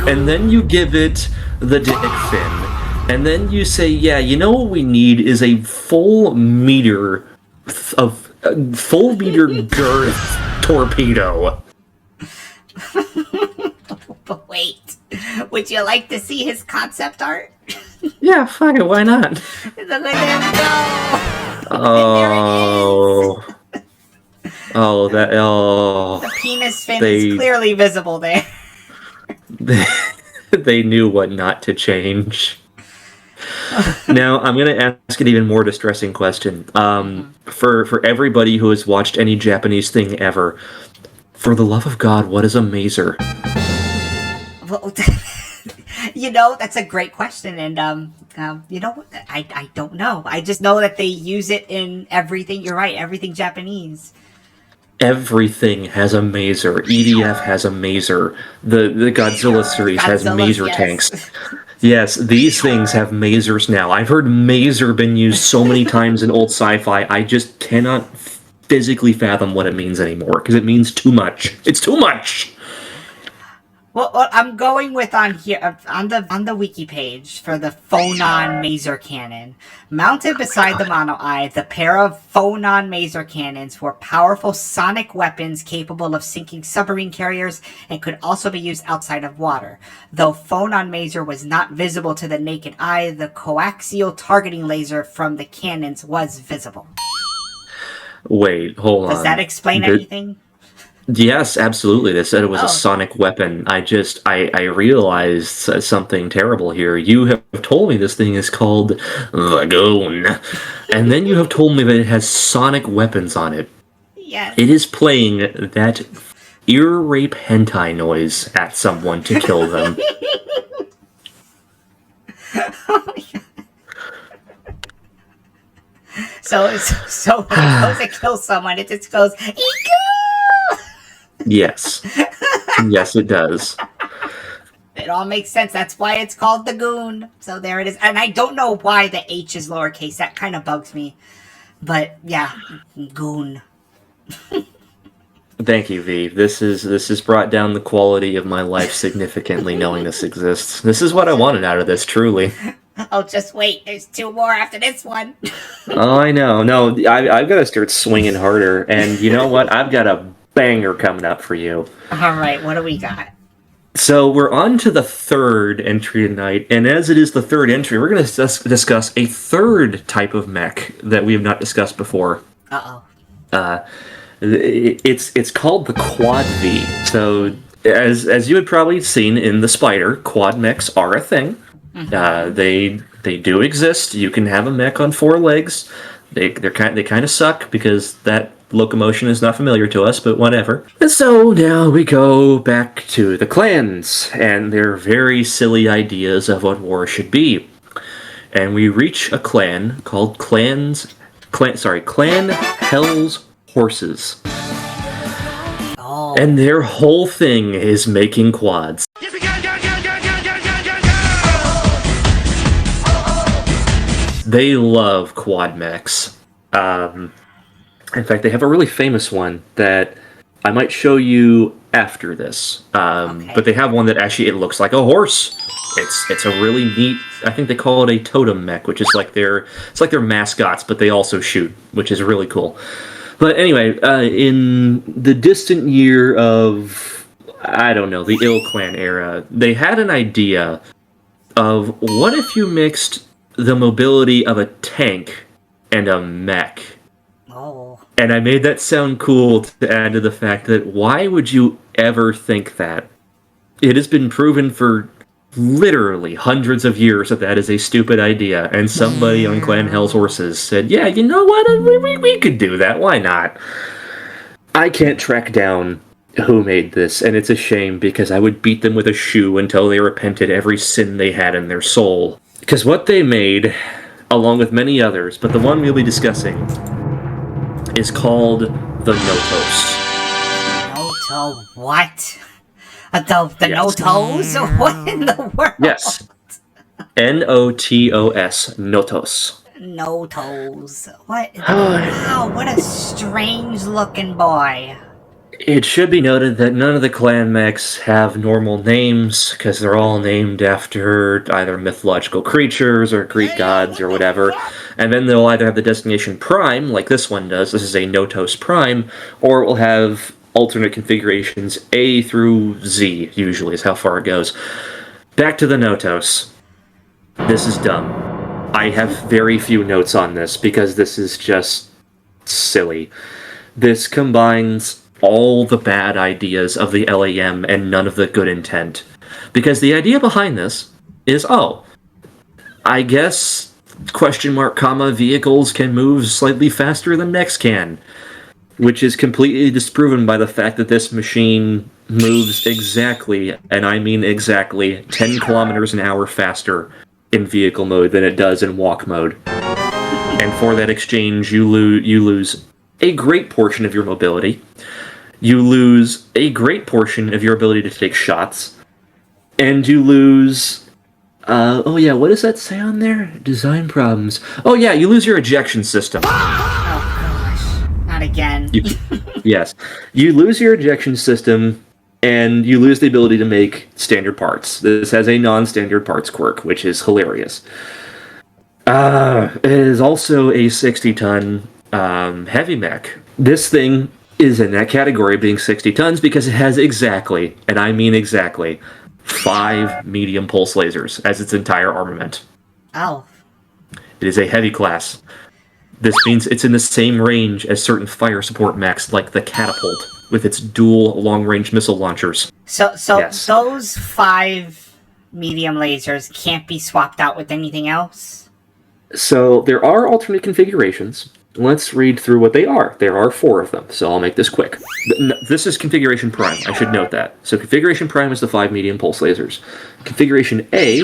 and then you give it the dick fin, and then you say, yeah, you know what we need is a full meter girth torpedo. But wait, would you like to see his concept art? Yeah, fuck it, why not? Look at him go! Oh. The penis fin is clearly visible there. They knew what not to change. Now, I'm going to ask an even more distressing question. For everybody who has watched any Japanese thing ever, for the love of God, what is a maser? Well, that's a great question, and I don't know. I just know that they use it in everything. You're right, everything Japanese. Everything has a maser. EDF has a maser. The Godzilla series has maser tanks. Yes, these things have masers now. I've heard maser been used so many times in old sci-fi, I just cannot physically fathom what it means anymore, because it means too much. It's too much! Well, I'm going with on here on the wiki page for the Phonon Maser Cannon. Mounted beside the Mono Eye, the pair of Phonon Maser Cannons were powerful sonic weapons capable of sinking submarine carriers and could also be used outside of water. Though Phonon Maser was not visible to the naked eye, the coaxial targeting laser from the cannons was visible. Wait, hold on. Does that explain anything? Yes, absolutely. They said it was a sonic weapon. I realized something terrible here. You have told me this thing is called the Goon. And then you have told me that it has sonic weapons on it. Yes. It is playing that ear rape hentai noise at someone to kill them. Oh my God. So when it goes to kill someone, it just goes, Eek! Yes. Yes, it does. It all makes sense. That's why it's called the Goon. So there it is. And I don't know why the H is lowercase. That kind of bugs me. But yeah, Goon. Thank you, V. This has brought down the quality of my life significantly knowing this exists. This is what I wanted out of this, truly. Oh, just wait. There's 2 more after this one. Oh, I know. No, I've got to start swinging harder. And you know what? I've got a banger coming up for you. All right, what do we got? So we're on to the third entry tonight, and as it is the third entry, we're going to discuss a third type of mech that we have not discussed before. It's called the Quad V. So as you had probably seen in the Spider, quad mechs are a thing. They do exist. You can have a mech on 4 legs. They kind of suck because that locomotion is not familiar to us, but whatever. And so now we go back to the clans and their very silly ideas of what war should be. And we reach a clan called Clan Hell's Horses. Oh. And their whole thing is making quads. They love quad mechs. In fact, they have a really famous one that I might show you after this. Okay. But they have one that actually it looks like a horse. It's a really neat. I think they call it a totem mech, which is like their mascots, but they also shoot, which is really cool. But anyway, in the distant year of I don't know the Ill Clan era, they had an idea of what if you mixed the mobility of a tank and a mech. Oh. And I made that sound cool to add to the fact that why would you ever think that? It has been proven for literally hundreds of years that is a stupid idea, and somebody on Clan Hell's Horses said, yeah, you know what, we could do that, why not? I can't track down who made this, and it's a shame because I would beat them with a shoe until they repented every sin they had in their soul. Because what they made, along with many others, but the one we'll be discussing, is called the Notos. Noto what? The Yes. Notos? What in the world? Yes. Notos. Notos. Notos. What? Wow, what a strange looking boy. It should be noted that none of the clan mechs have normal names, because they're all named after either mythological creatures or Greek gods or whatever. And then they'll either have the designation Prime, like this one does, this is a Notos Prime, or it will have alternate configurations A through Z, usually is how far it goes. Back to the Notos. This is dumb. I have very few notes on this, because this is just silly. This combines all the bad ideas of the LAM and none of the good intent. Because the idea behind this is, I guess, vehicles can move slightly faster than mechs can. Which is completely disproven by the fact that this machine moves exactly, and I mean exactly, 10 kilometers an hour faster in vehicle mode than it does in walk mode. And for that exchange, you lose a great portion of your mobility. You lose a great portion of your ability to take shots. And you lose Oh yeah, what does that say on there? Design problems. Oh yeah, you lose your ejection system. Oh gosh, not again. Yes. You lose your ejection system, and you lose the ability to make standard parts. This has a non-standard parts quirk, which is hilarious. It is also a 60-ton heavy mech. This thing is in that category of being 60 tons because it has exactly, and I mean exactly, 5 medium pulse lasers as its entire armament. Oh. It is a heavy class. This means it's in the same range as certain fire support mechs like the Catapult with its dual long-range missile launchers. So Yes. those 5 medium lasers can't be swapped out with anything else? So there are alternate configurations. Let's read through what they are. There are 4 of them, so I'll make this quick. This is Configuration Prime, I should note that. So Configuration Prime is the 5 medium pulse lasers. Configuration A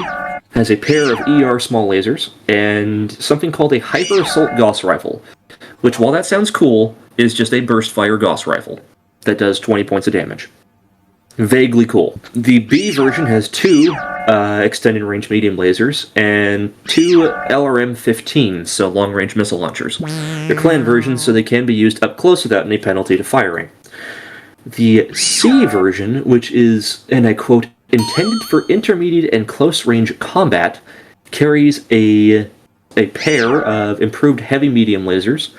has a pair of ER small lasers, and something called a Hyper Assault Gauss Rifle, which, while that sounds cool, is just a burst fire Gauss Rifle that does 20 points of damage. Vaguely cool. The B version has 2 extended range medium lasers and 2 LRM-15, so long range missile launchers. They're clan versions, so they can be used up close without any penalty to firing. The C version, which is, and I quote, intended for intermediate and close range combat, carries a pair of improved heavy medium lasers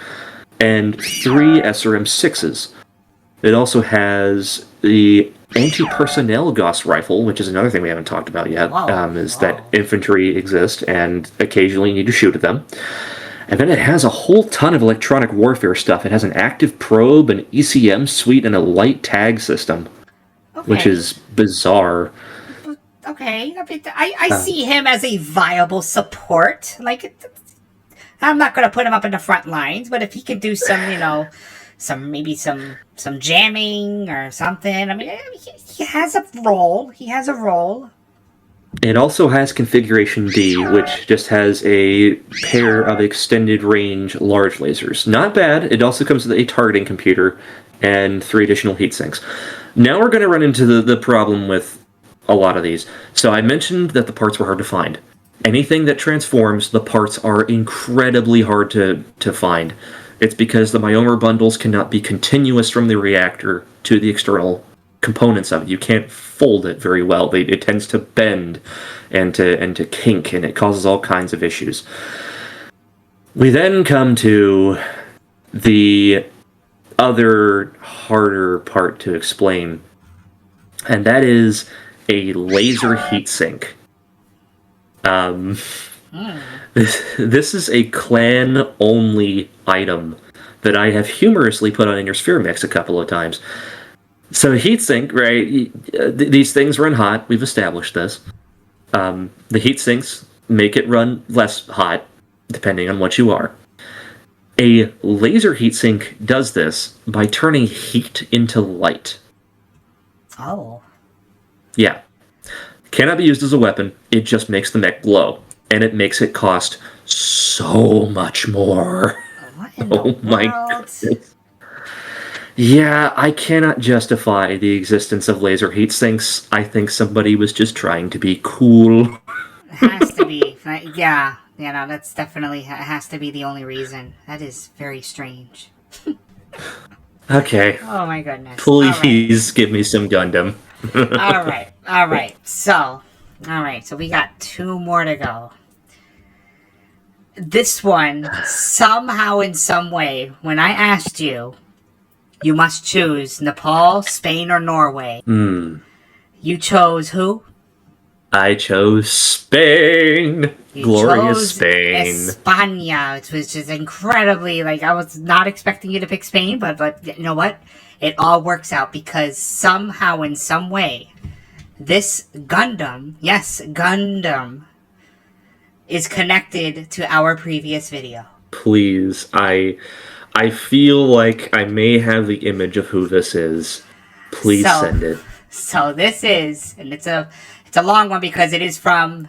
and 3 SRM-6s. It also has the anti-personnel Gauss rifle, which is another thing we haven't talked about yet, that infantry exist and occasionally you need to shoot at them. And then it has a whole ton of electronic warfare stuff. It has an active probe, an ECM suite, and a light tag system, which is bizarre. Okay, I see him as a viable support. Like, I'm not going to put him up in the front lines, but if he could do some, some jamming or something. I mean, he has a role. He has a role. It also has Configuration D, which just has a pair of extended range large lasers. Not bad. It also comes with a targeting computer and 3 additional heat sinks. Now we're going to run into the problem with a lot of these. So I mentioned that the parts were hard to find. Anything that transforms, the parts are incredibly hard to find. It's because the Myomer bundles cannot be continuous from the reactor to the external components of it. You can't fold it very well. It tends to bend and to kink, and it causes all kinds of issues. We then come to the other harder part to explain, and that is a laser heatsink. This is a clan-only item that I have humorously put on In Your Sphere Mix a couple of times. So heatsink, right? These things run hot. We've established this. The heatsinks make it run less hot, depending on what you are. A laser heatsink does this by turning heat into light. Oh. Yeah. Cannot be used as a weapon. It just makes the mech glow. And it makes it cost so much more. What in the world? My goodness. Yeah, I cannot justify the existence of laser heat sinks. I think somebody was just trying to be cool. It has to be. Yeah. Yeah, no, that's definitely has to be the only reason. That is very strange. Okay. Oh my goodness. Please give me some Gundam. All right. So we got 2 more to go. This one, somehow in some way, when I asked you, you must choose Nepal, Spain, or Norway. You chose who? I chose Spain. You Glorious chose Spain. España, which is incredibly, I was not expecting you to pick Spain, but you know what? It all works out because somehow, in some way, this Gundam, yes, Gundam, is connected to our previous video. Please, I feel like I may have the image of who this is. Please send it. So this is, and it's a long one because it is from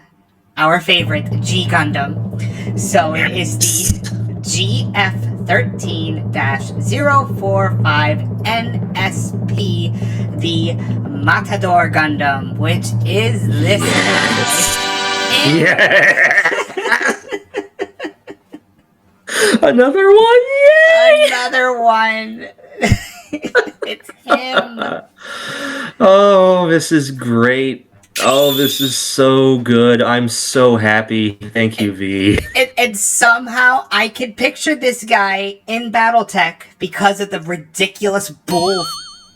our favorite G Gundam. So it is the GF13-045 NSP, the Matador Gundam, which is this Yeah. Another one. Yay! Another one. It's him. Oh, this is great. Oh, this is so good. I'm so happy. Thank you, V. And somehow I can picture this guy in Battletech because of the ridiculous bull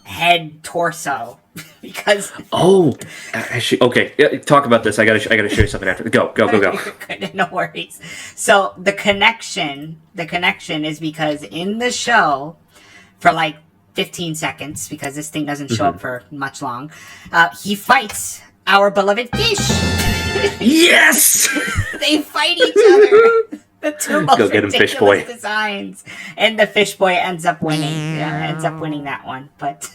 head torso. Because okay, talk about this. I gotta show you something after. Go. No worries. So the connection is because in the show, for like 15 seconds, because this thing doesn't show up for much long, he fights our beloved fish. Yes! They fight each other. The two most Go get him, ridiculous Fish Boy. designs. And the Fish Boy ends up winning. Yeah, ends up winning that one. But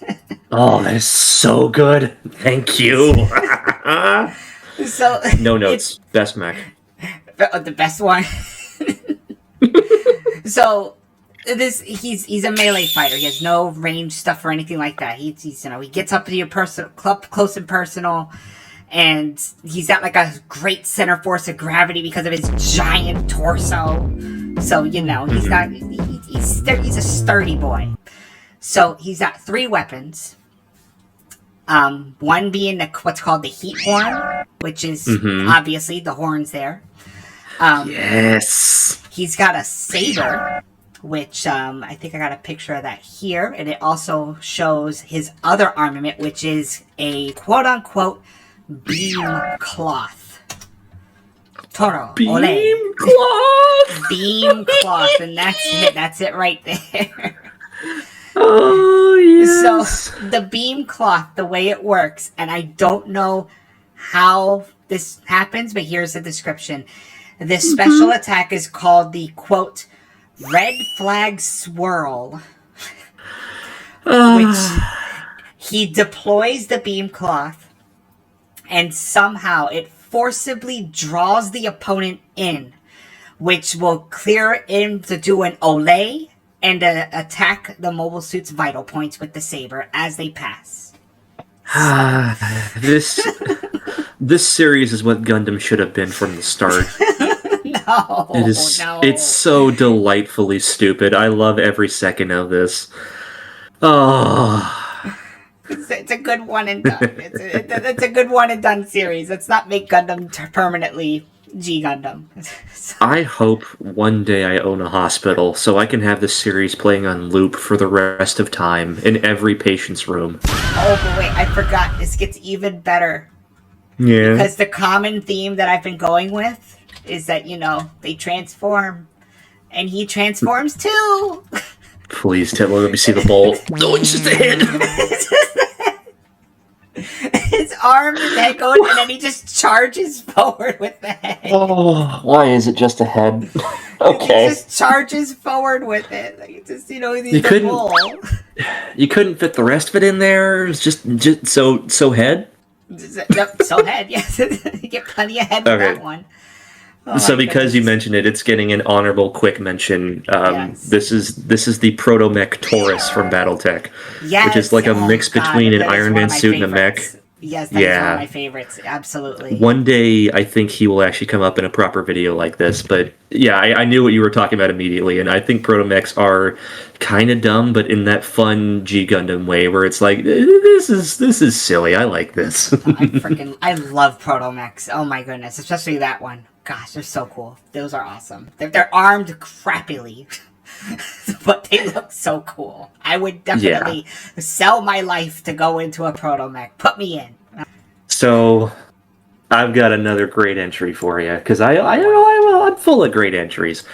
Oh, that is so good. Thank you. so No notes. Best mech. the best one. So he's a melee fighter. He has no range stuff or anything like that. He's he gets up to your close and personal, and he's got like a great center force of gravity because of his giant torso. So he's a sturdy boy. So he's got 3 weapons. One being what's called the heat horn, which is obviously the horns there. Yes. He's got a saber, which I think I got a picture of that here, and it also shows his other armament, which is a quote-unquote beam cloth. Toro, ole. Beam cloth. Beam cloth, and that's it right there. Oh, yes. So the beam cloth, the way it works, and I don't know how this happens, but here's the description. This special attack is called the, quote, red flag swirl, which he deploys the beam cloth, and somehow it forcibly draws the opponent in, which will clear him to do an ole and attack the mobile suit's vital points with the saber as they pass. This series is what Gundam should have been from the start. No, It's so delightfully stupid. I love every second of this. Oh. It's a good one and done. It's a good one and done series. Let's not make Gundam permanently G Gundam. So. I hope one day I own a hospital so I can have this series playing on loop for the rest of time in every patient's room. Oh, but wait, I forgot. This gets even better. Yeah. Because the common theme that I've been going with is that, they transform. And he transforms too. Please, let me see the bowl. No, it's just a head. His arm and head go, and then he just charges forward with the head. Oh, why is it just a head? Okay. He just charges forward with it. Like, he's a bull. You couldn't fit the rest of it in there? It's just so head? Yep, so head, yes. You get plenty of head with that one. Oh, so because you mentioned it, it's getting an honorable quick mention. Yes. This is the Proto-Mech Taurus from Battletech. Yes. Which is like a mix between an Iron Man suit and a mech. Yes, that's one of my favorites. Absolutely. One day, I think he will actually come up in a proper video like this. But yeah, I knew what you were talking about immediately, and I think Proto-Mechs are kind of dumb, but in that fun G Gundam way, where it's like, this is silly. I like this. I love Proto-Mechs. Oh my goodness, especially that one. Gosh, they're so cool. Those are awesome. They're armed crappily. But they look so cool. I would definitely sell my life to go into a Proto-Mech. Put me in. So, I've got another great entry for you because I'm full of great entries.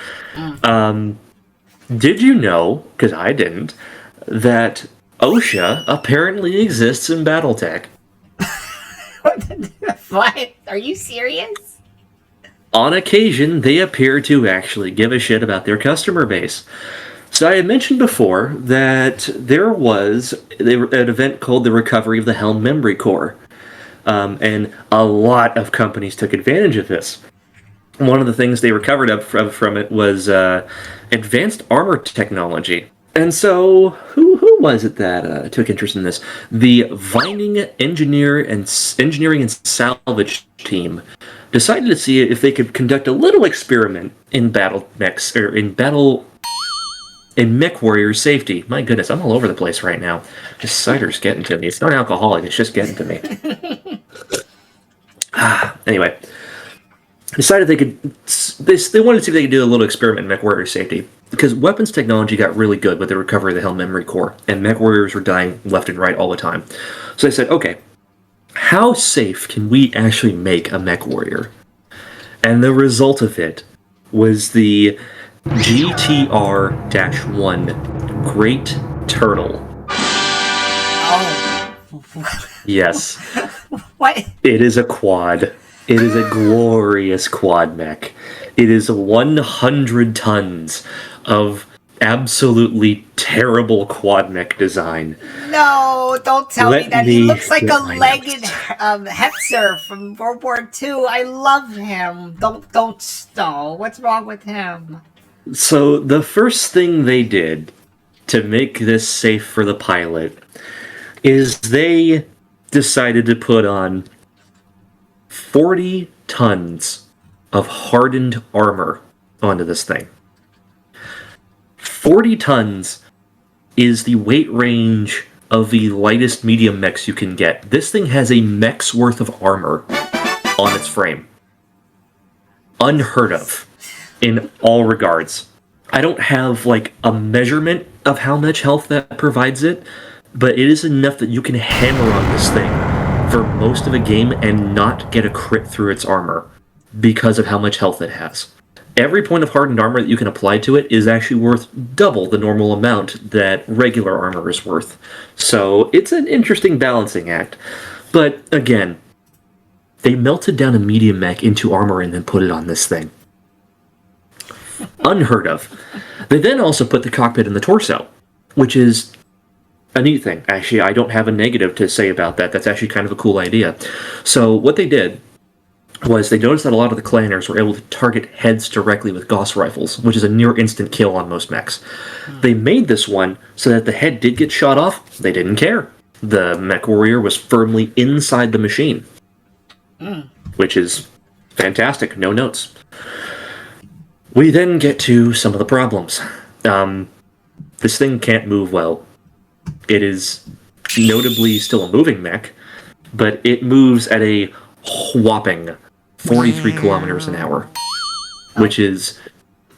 Did you know? Because I didn't. That OSHA apparently exists in BattleTech. What? Are you serious? On occasion, they appear to actually give a shit about their customer base. So I had mentioned before that there was an event called the Recovery of the Helm Memory Core. And a lot of companies took advantage of this. One of the things they recovered from it was advanced armor technology. And so, who was it that took interest in this? The Vining engineering and salvage team decided to see if they could conduct a little experiment in Battlemechs, or in Mech Warrior safety. My goodness, I'm all over the place right now. This cider's getting to me. It's not alcoholic, it's just getting to me. Anyway, decided they wanted to see if they could do a little experiment in Mech Warrior safety. Because weapons technology got really good with the recovery of the Helm Memory Core, and Mech Warriors were dying left and right all the time. So they said, okay, how safe can we actually make a Mech Warrior? And the result of it was the GTR-1 Great Turtle. Oh. Yes. What? It is a quad. It is a glorious quad mech. It is 100 tons of absolutely terrible quad mech design. No, don't tell me that. He looks like a legged Hetzer from World War II. I love him. Don't stall. What's wrong with him? So the first thing they did to make this safe for the pilot is they decided to put on 40 tons of hardened armor onto this thing. 40 tons is the weight range of the lightest medium mechs you can get. This thing has a mech's worth of armor on its frame. Unheard of in all regards. I don't have like a measurement of how much health that provides it, but it is enough that you can hammer on this thing for most of a game and not get a crit through its armor because of how much health it has. Every point of hardened armor that you can apply to it is actually worth double the normal amount that regular armor is worth. So it's an interesting balancing act. But again, they melted down a medium mech into armor and then put it on this thing. Unheard of. They then also put the cockpit in the torso, which is a neat thing. Actually, I don't have a negative to say about that. That's actually kind of a cool idea. So what they did was they noticed that a lot of the clanners were able to target heads directly with Gauss rifles, which is a near instant kill on most mechs. They made this one so that if the head did get shot off, they didn't care. The Mech Warrior was firmly inside the machine, which is fantastic. No notes. We then get to some of the problems. This thing can't move well. It is notably still a moving mech, but it moves at a whopping 43 kilometers an hour, which is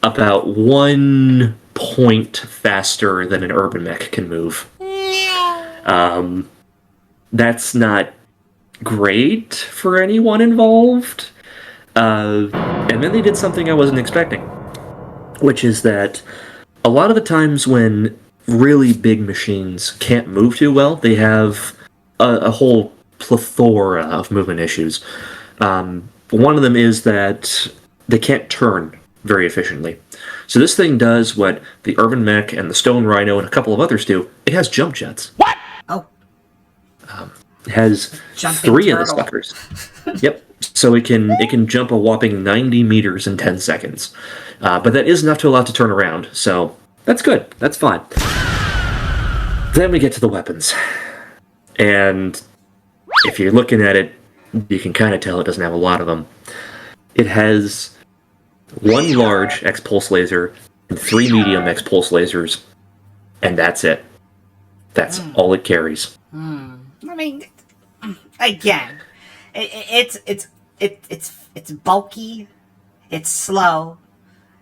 about 1 point faster than an urban mech can move. That's not great for anyone involved. And then they did something I wasn't expecting, which is that a lot of the times when really big machines can't move too well, they have a whole plethora of movement issues. One of them is that they can't turn very efficiently. So this thing does what the Urban Mech and the Stone Rhino and a couple of others do. It has jump jets. What? Oh. It has Jumping 3 turtle. of the suckers. Yep. So it can jump a whopping 90 meters in 10 seconds. But that is enough to allow it to turn around. So that's good. That's fine. Then we get to the weapons. And if you're looking at it, you can kind of tell it doesn't have a lot of them. It has 1 large X-pulse laser and 3 medium X-pulse lasers, and that's it. That's all it carries. I mean, again, it's bulky, it's slow,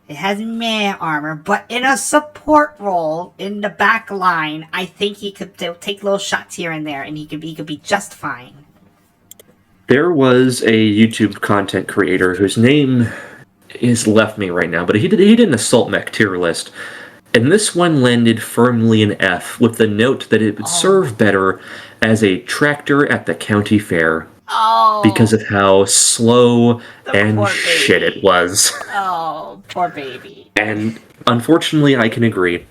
it has meh armor, but in a support role in the back line, I think he could take little shots here and there, and he could be just fine. There was a YouTube content creator whose name is left me right now, but he did an assault mech tier list, and this one landed firmly in F with the note that it would serve better as a tractor at the county fair because of how slow and shit it was. Oh, poor baby. And unfortunately, I can agree.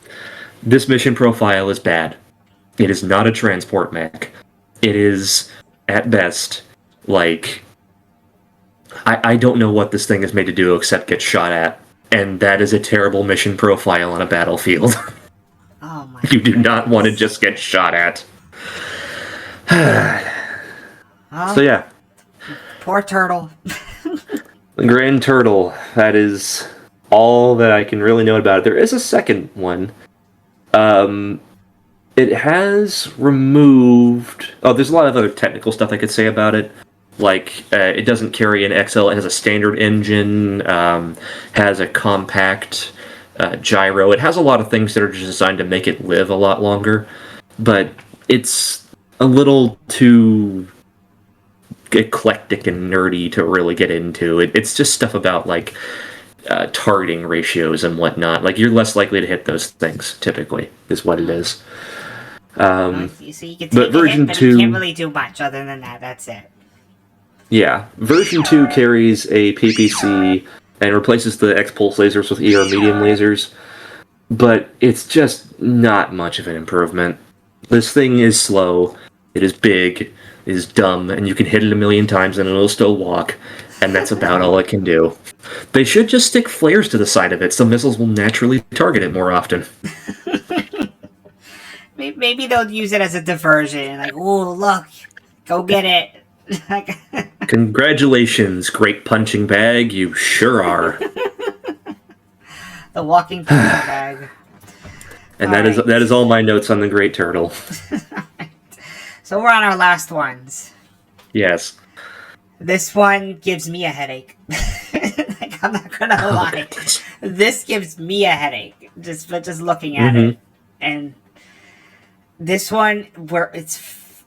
This mission profile is bad. It is not a transport mech. It is, at best, like, I don't know what this thing is made to do except get shot at. And that is a terrible mission profile on a battlefield. Oh my You do not want to just get shot at. So yeah. Poor turtle. The Grand Turtle. That is all that I can really know about it. There is a second one. It has removed... Oh, there's a lot of other technical stuff I could say about it. Like, it doesn't carry an XL. It has a standard engine, has a compact gyro. It has a lot of things that are just designed to make it live a lot longer. But it's a little too eclectic and nerdy to really get into. It's just stuff about, like, targeting ratios and whatnot. Like, you're less likely to hit those things, typically, is what it is. So you can take a hit, but you can't really do much other than that. That's it. Yeah. Version 2 carries a PPC and replaces the X-Pulse lasers with ER medium lasers. But it's just not much of an improvement. This thing is slow, it is big, it is dumb, and you can hit it a million times and it'll still walk. And that's about all it can do. They should just stick flares to the side of it so missiles will naturally target it more often. Maybe they'll use it as a diversion. Like, oh, look, go get it. Congratulations, great punching bag. You sure are. The walking punching bag. And that is all my notes on the Great Turtle. So we're on our last ones. Yes. This one gives me a headache. Like, I'm not gonna lie. This gives me a headache just looking at it. And this one, where it's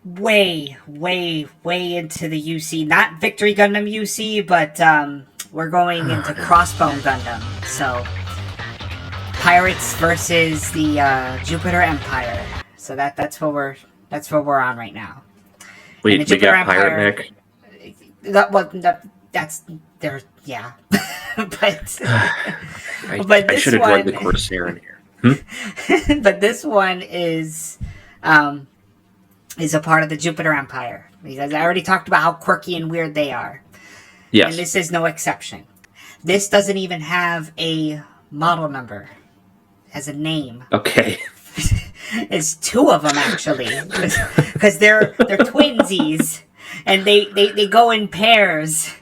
way into the UC, not Victory Gundam UC, but we're going into Crossbone Gundam. So Pirates versus the Jupiter Empire. So that's what we're on right now. We got Pirate Mech. That's there. Yeah, but I should have drawn the Corsair in here. But this one is a part of the Jupiter Empire, because I already talked about how quirky and weird they are. Yes. And this is no exception. This doesn't even have a model number. It has a name. Okay. It's two of them, actually, because they're twinsies, and they go in pairs.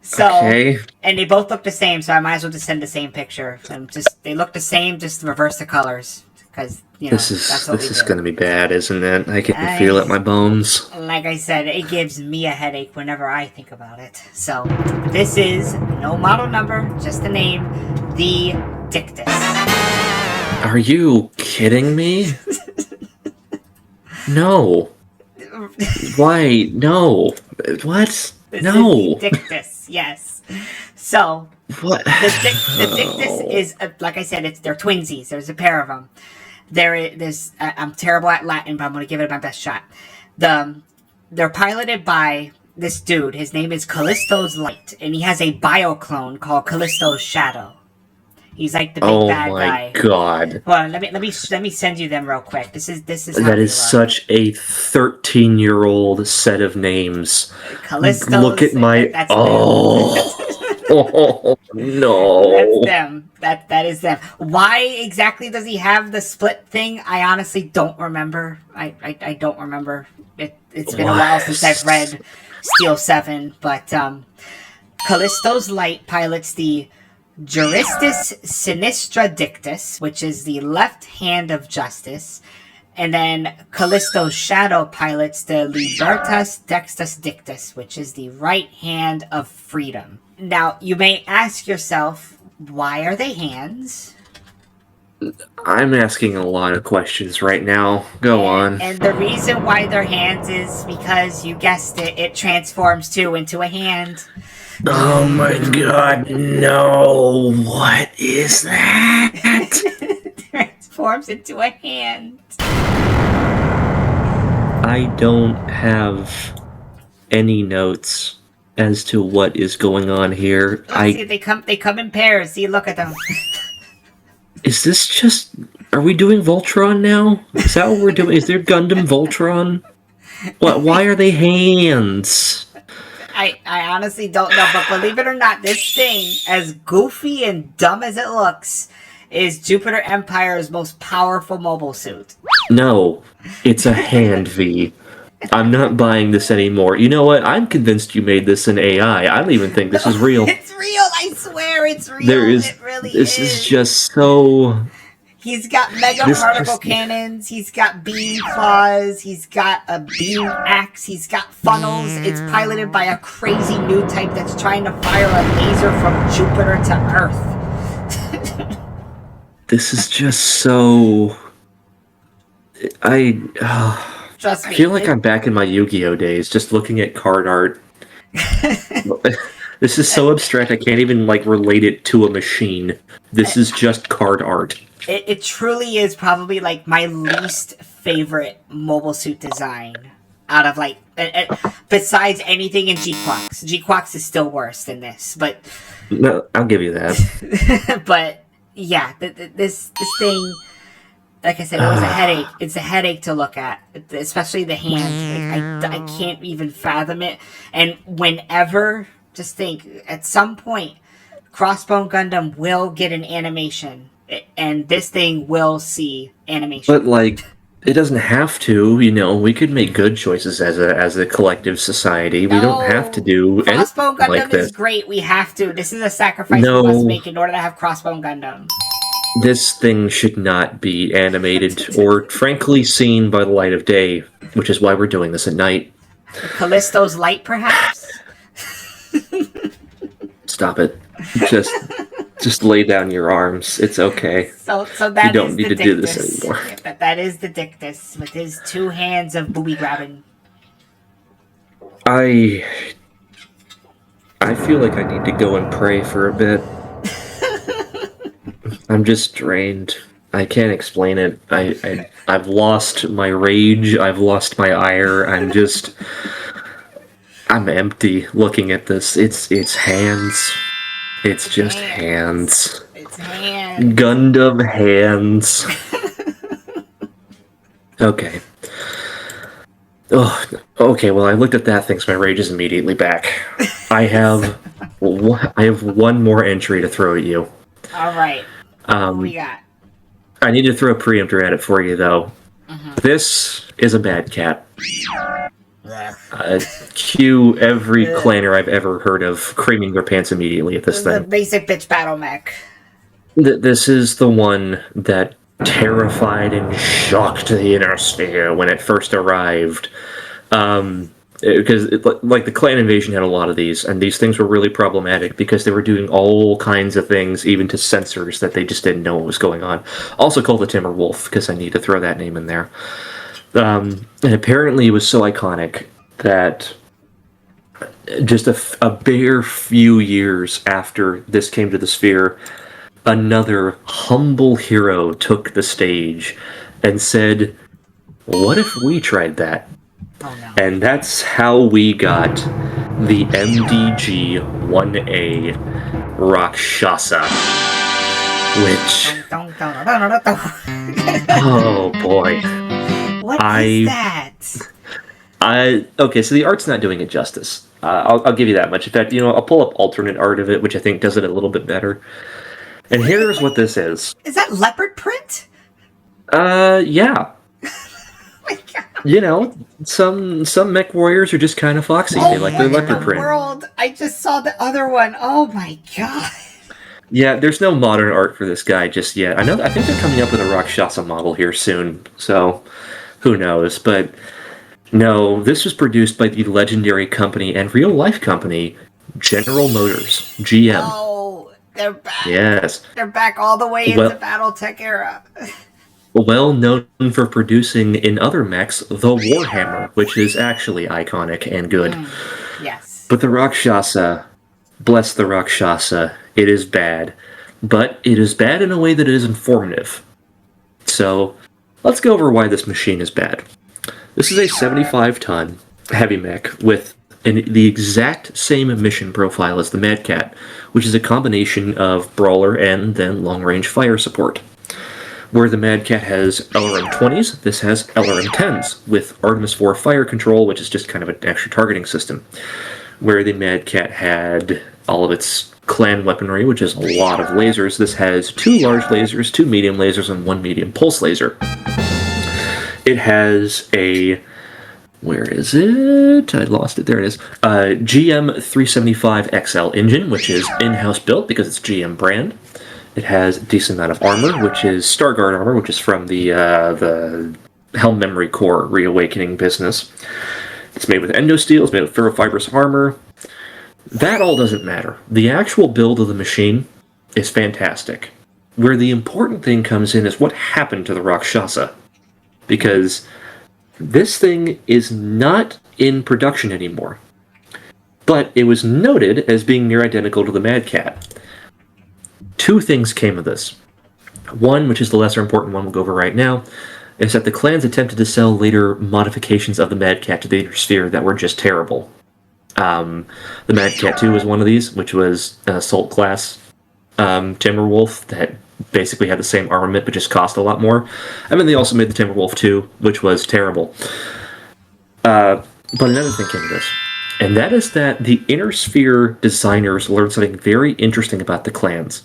So, okay. And they both look the same, so I might as well just send the same picture. And they look the same, just reverse the colors, because this is going to be bad, isn't it? I can feel it in my bones. Like I said, it gives me a headache whenever I think about it. So this is no model number, just the name, the Dictus. Are you kidding me? No. Why? No. What? No. Dictus, yes. So, what? The Dictus is, like I said, they're twinsies. There's a pair of them. I'm terrible at Latin, but I'm going to give it my best shot. They're piloted by this dude. His name is Callisto's Light, and he has a bioclone called Callisto's Shadow. He's like the big bad guy. Oh my god! Well, let me send you them real quick. This is that is such a 13-year-old set of names. Callisto's, look at my oh no! That's them. That is them. Why exactly does he have the split thing? I honestly don't remember. I don't remember. It's been a while since I've read Steel 7, but Callisto's Light pilots the Juristus Sinistra Dictus, which is the left hand of justice, and then Callisto's Shadow pilots the Libertas Dextus Dictus, which is the right hand of freedom. Now, you may ask yourself, why are they hands? I'm asking a lot of questions right now. Go on. And the reason why they're hands is because, you guessed it, it transforms too into a hand. Oh my god, no. What is that? Transforms into a hand. I don't have any notes as to what is going on here. See, they come in pairs. See, look at them. Is this just... Are we doing Voltron now? Is that what we're doing? Is there Gundam Voltron? What? Why are they hands? I honestly don't know, but believe it or not, this thing, as goofy and dumb as it looks, is Jupiter Empire's most powerful mobile suit. No, it's a hand V. I'm not buying this anymore. You know what? I'm convinced you made this in AI. I don't even think this is real. It's real. I swear it's real. It really This is. is just so. He's got mega particle cannons. He's got beam claws. He's got a beam axe. He's got funnels. It's piloted by a crazy new type that's trying to fire a laser from Jupiter to Earth. This is just so. Trust me. I feel like I'm back in my Yu-Gi-Oh days, just looking at card art. This is so abstract, I can't even relate it to a machine. This is just card art. It truly is probably my least favorite mobile suit design out of besides anything in G-Quax. G-Quax is still worse than this, but No, I'll give you that. but yeah, this thing. Like I said, it was a headache. It's a headache to look at, especially the hands. I can't even fathom it. And whenever, just think, at some point, Crossbone Gundam will get an animation, and this thing will see animation. But it doesn't have to. We could make good choices as a collective society. We don't have to do Crossbone anything Gundam like this. is great. We have to. This is a sacrifice we must make in order to have Crossbone Gundam. This thing should not be animated or, frankly, seen by the light of day, which is why we're doing this at night. Callisto's light, perhaps? Stop it. Just lay down your arms. It's okay. So that you don't is need the to do Dictus. this anymore. That is the Dictus with his 2 hands of booby grabbing. I feel like I need to go and pray for a bit. I'm just drained. I can't explain it. I've lost my rage. I've lost my ire. I'm empty looking at this. It's hands. It's just hands. It's hands. Gundam hands. Okay. Oh, okay. Well, I looked at that thing, so my rage is immediately back. I have one more entry to throw at you. All right. What we got? I need to throw a preemptor at it for you, though. This is a bad cat. Cue every clanner I've ever heard of creaming their pants immediately at this The thing. basic bitch battle mech. This is the one that terrified and shocked the inner sphere when it first arrived. Because the clan invasion had a lot of these, and these things were really problematic because they were doing all kinds of things, even to sensors, that they just didn't know what was going on. Also called the Timber Wolf, because I need to throw that name in there. And apparently it was so iconic that just a bare few years after this came to the sphere, another humble hero took the stage and said, "What if we tried that?" Oh, no. And that's how we got the MDG-1A Rakshasa, which... Oh, boy. What is that? Okay, so the art's not doing it justice. I'll give you that much. In fact, I'll pull up alternate art of it, which I think does it a little bit better. And here's what this is. Is that leopard print? Yeah. Oh my God. Some mech warriors are just kind of foxy. They like their leopard print. World. I just saw the other one. Oh my God. Yeah, there's no modern art for this guy just yet. I think they're coming up with a Rakshasa model here soon, so who knows? But no, this was produced by the legendary company and real-life company, General Motors, GM. Oh, they're back. Yes. They're back all the way into Battletech era. Well known for producing in other mechs the Warhammer, which is actually iconic and good. Yes. But the Rakshasa, bless the Rakshasa, it is bad. But it is bad in a way that it is informative. So, let's go over why this machine is bad. This is a 75-ton heavy mech with the exact same mission profile as the Mad Cat, which is a combination of brawler and then long-range fire support. Where the Mad Cat has LRM-20s, this has LRM-10s, with Artemis IV fire control, which is just kind of an extra targeting system. Where the Mad Cat had all of its clan weaponry, which is a lot of lasers, this has 2 large lasers, 2 medium lasers, and 1 medium pulse laser. It has a Where is it? I lost it. There it is. GM 375XL engine, which is in-house built because it's GM brand. It has a decent amount of armor, which is Starguard armor, which is from the Helm Memory Core Reawakening business. It's made with endosteel, it's made with ferrofibrous armor. That all doesn't matter. The actual build of the machine is fantastic. Where the important thing comes in is what happened to the Rakshasa. Because this thing is not in production anymore. But it was noted as being near identical to the Mad Cat. Two things came of this. One, which is the lesser important one we'll go over right now, is that the clans attempted to sell later modifications of the Mad Cat to the Inner Sphere that were just terrible. The Mad Cat 2 was one of these, which was an Assault class Timberwolf that basically had the same armament but just cost a lot more. And then they also made the Timberwolf 2, which was terrible. But another thing came of this, and that is that the Inner Sphere designers learned something very interesting about the clans.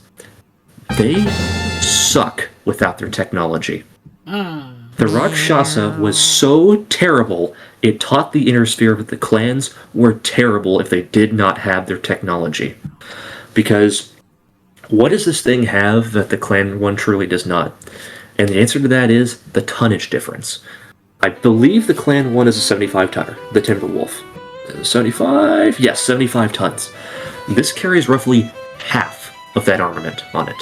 They suck without their technology. The Rakshasa was so terrible, it taught the Inner Sphere that the clans were terrible if they did not have their technology. Because what does this thing have that the clan one truly does not? And the answer to that is the tonnage difference. I believe the clan one is a 75 tonner, the Timberwolf. 75? Yes, 75 tons. This carries roughly half of that armament on it.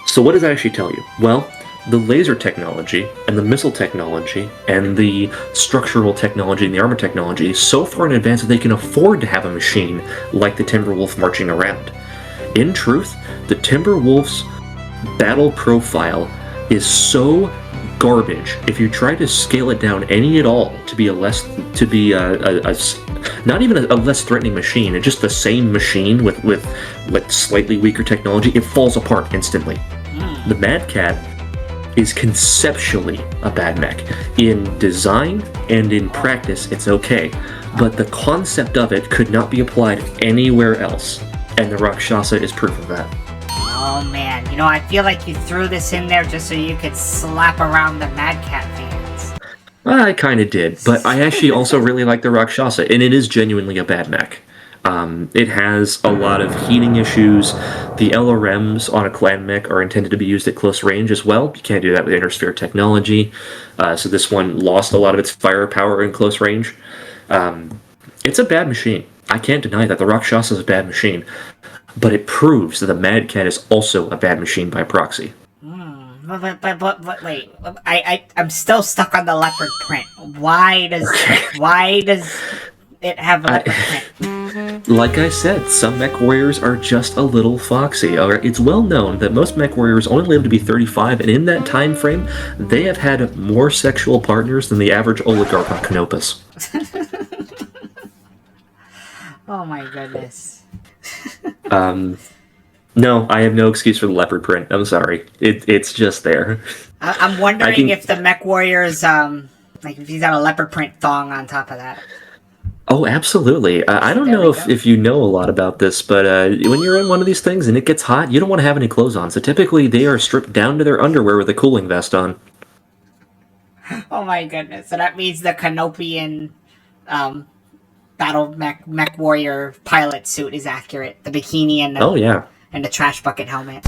So what does that actually tell you? Well, the laser technology, and the missile technology, and the structural technology, and the armor technology is so far in advance that they can afford to have a machine like the Timberwolf marching around. In truth, the Timberwolf's battle profile is so garbage. If you try to scale it down any at all to be not even a less threatening machine, it's just the same machine with slightly weaker technology, it falls apart instantly. The Mad Cat is conceptually a bad mech. In design and in practice, it's okay, but the concept of it could not be applied anywhere else, and the Rakshasa is proof of that. Oh man, I feel like you threw this in there just so you could slap around the Mad Cat fans. I kind of did, but I actually also really like the Rakshasa, and it is genuinely a bad mech. It has a lot of heating issues. The LRMs on a clan mech are intended to be used at close range as well. You can't do that with Inner Sphere technology. So this one lost a lot of its firepower in close range. It's a bad machine. I can't deny that. The Rakshasa is a bad machine. But it proves that the Mad Cat is also a bad machine by proxy. But wait, I'm still stuck on the leopard print. Why does it have a leopard print? Like I said, some mech warriors are just a little foxy. It's well known that most mech warriors only live to be 35, and in that time frame, they have had more sexual partners than the average oligarch on Canopus. Oh my goodness. No, I have no excuse for the leopard print. I'm sorry. It's just there. I'm wondering if the mech warriors, if he's got a leopard print thong on top of that. Oh, absolutely. I don't know if you know a lot about this, but when you're in one of these things and it gets hot, you don't want to have any clothes on. So typically they are stripped down to their underwear with a cooling vest on. Oh my goodness. So that means the Canopian battle mech warrior pilot suit is accurate. The bikini and the trash bucket helmet.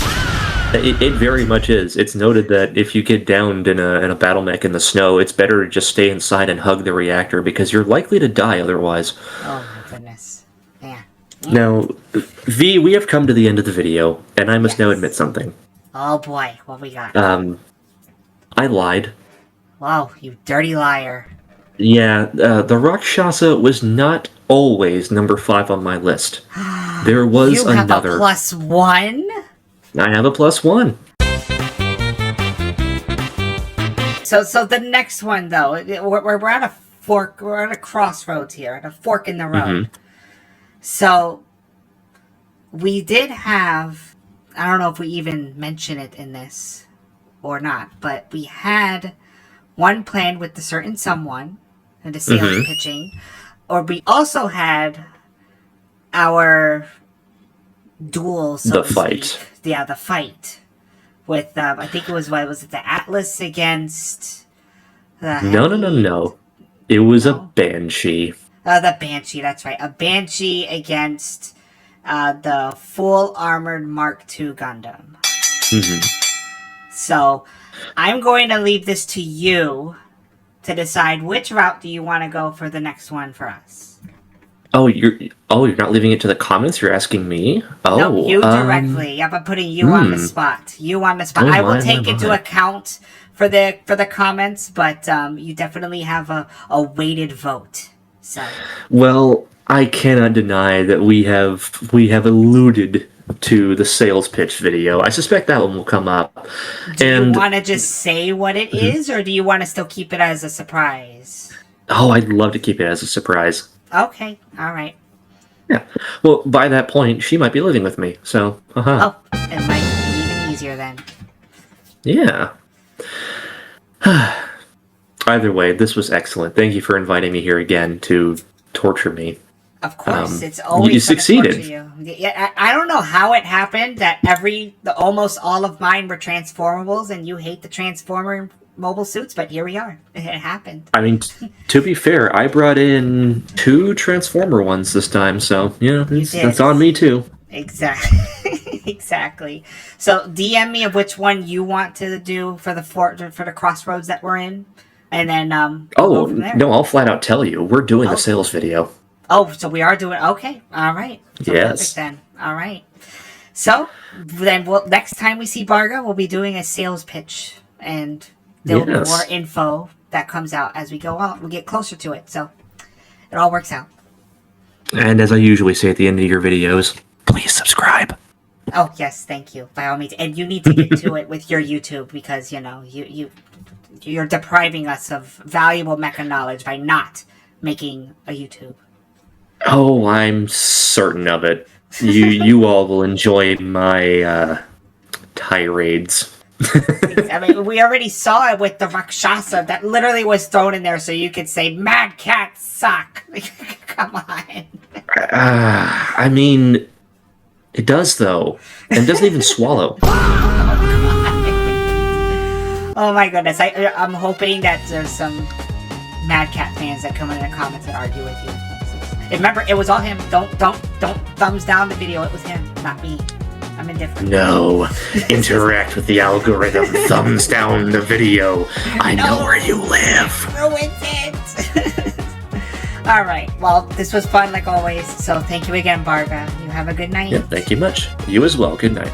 It very much is. It's noted that if you get downed in a battle mech in the snow, it's better to just stay inside and hug the reactor because you're likely to die otherwise. Oh my goodness. Yeah. Now, V, we have come to the end of the video, and I must now admit something. Oh boy, what we got? I lied. Wow, you dirty liar. Yeah, the Rakshasa was not always number 5 on my list. There was another. You have a +1? I have a +1. So the next one though, we're at a fork. We're at a crossroads here, at a fork in the road. So we did have. I don't know if we even mention it in this or not, but we had one planned with a certain someone and the sales pitching, or we also had our duel. So the fight. Yeah, the fight with I think it was the Atlas against the No. It was a Banshee. The Banshee, that's right. A Banshee against the full armored Mark II Gundam. So, I'm going to leave this to you to decide which route do you want to go for the next one for us. You're not leaving it to the comments. You're asking me. No, you directly. Yep, I'm putting you on the spot. You on the spot. I will take into account for the comments, but you definitely have a weighted vote. So. Well, I cannot deny that we have alluded to the sales pitch video. I suspect that one will come up. Do you want to just say what it is, or do you want to still keep it as a surprise? Oh, I'd love to keep it as a surprise. Okay, all right. Yeah. Well, by that point, she might be living with me, so, Oh, it might be even easier then. Yeah. Either way, this was excellent. Thank you for inviting me here again to torture me. Of course, it's always you succeeded. You. Yeah, I don't know how it happened that almost all of mine were Transformables, and you hate the Transformer mobile suits, but here we are. It happened. I mean, to be fair, I brought in 2 Transformer ones this time, so that's on me too. Exactly. Exactly. So DM me of which one you want to do for the crossroads that we're in, and then we'll go from there. No, I'll flat out tell you we're doing a sales video. Oh, so we are doing okay. All right. So yes. Perfect then. All right. So then, next time we see Barga, we'll be doing a sales pitch, and there'll be more info that comes out as we go on. We get closer to it, so it all works out. And as I usually say at the end of your videos, please subscribe. Oh yes, thank you. By all means, and you need to get to it with your YouTube because you're depriving us of valuable mecha knowledge by not making a YouTube. Oh, I'm certain of it. You all will enjoy my tirades. I mean, we already saw it with the Rakshasa that literally was thrown in there so you could say, Mad Cats suck. Come on. I mean, it does, though. And it doesn't even swallow. Oh my goodness. I'm hoping that there's some Mad Cat fans that come in the comments and argue with you. Remember, it was all him. Don't thumbs down the video. It was him, not me. I'm indifferent. No. Interact with the algorithm. Thumbs down the video. I know where you live. Ruins it. All right. Well, this was fun like always. So thank you again, Barga. You have a good night. Yeah, thank you much. You as well. Good night.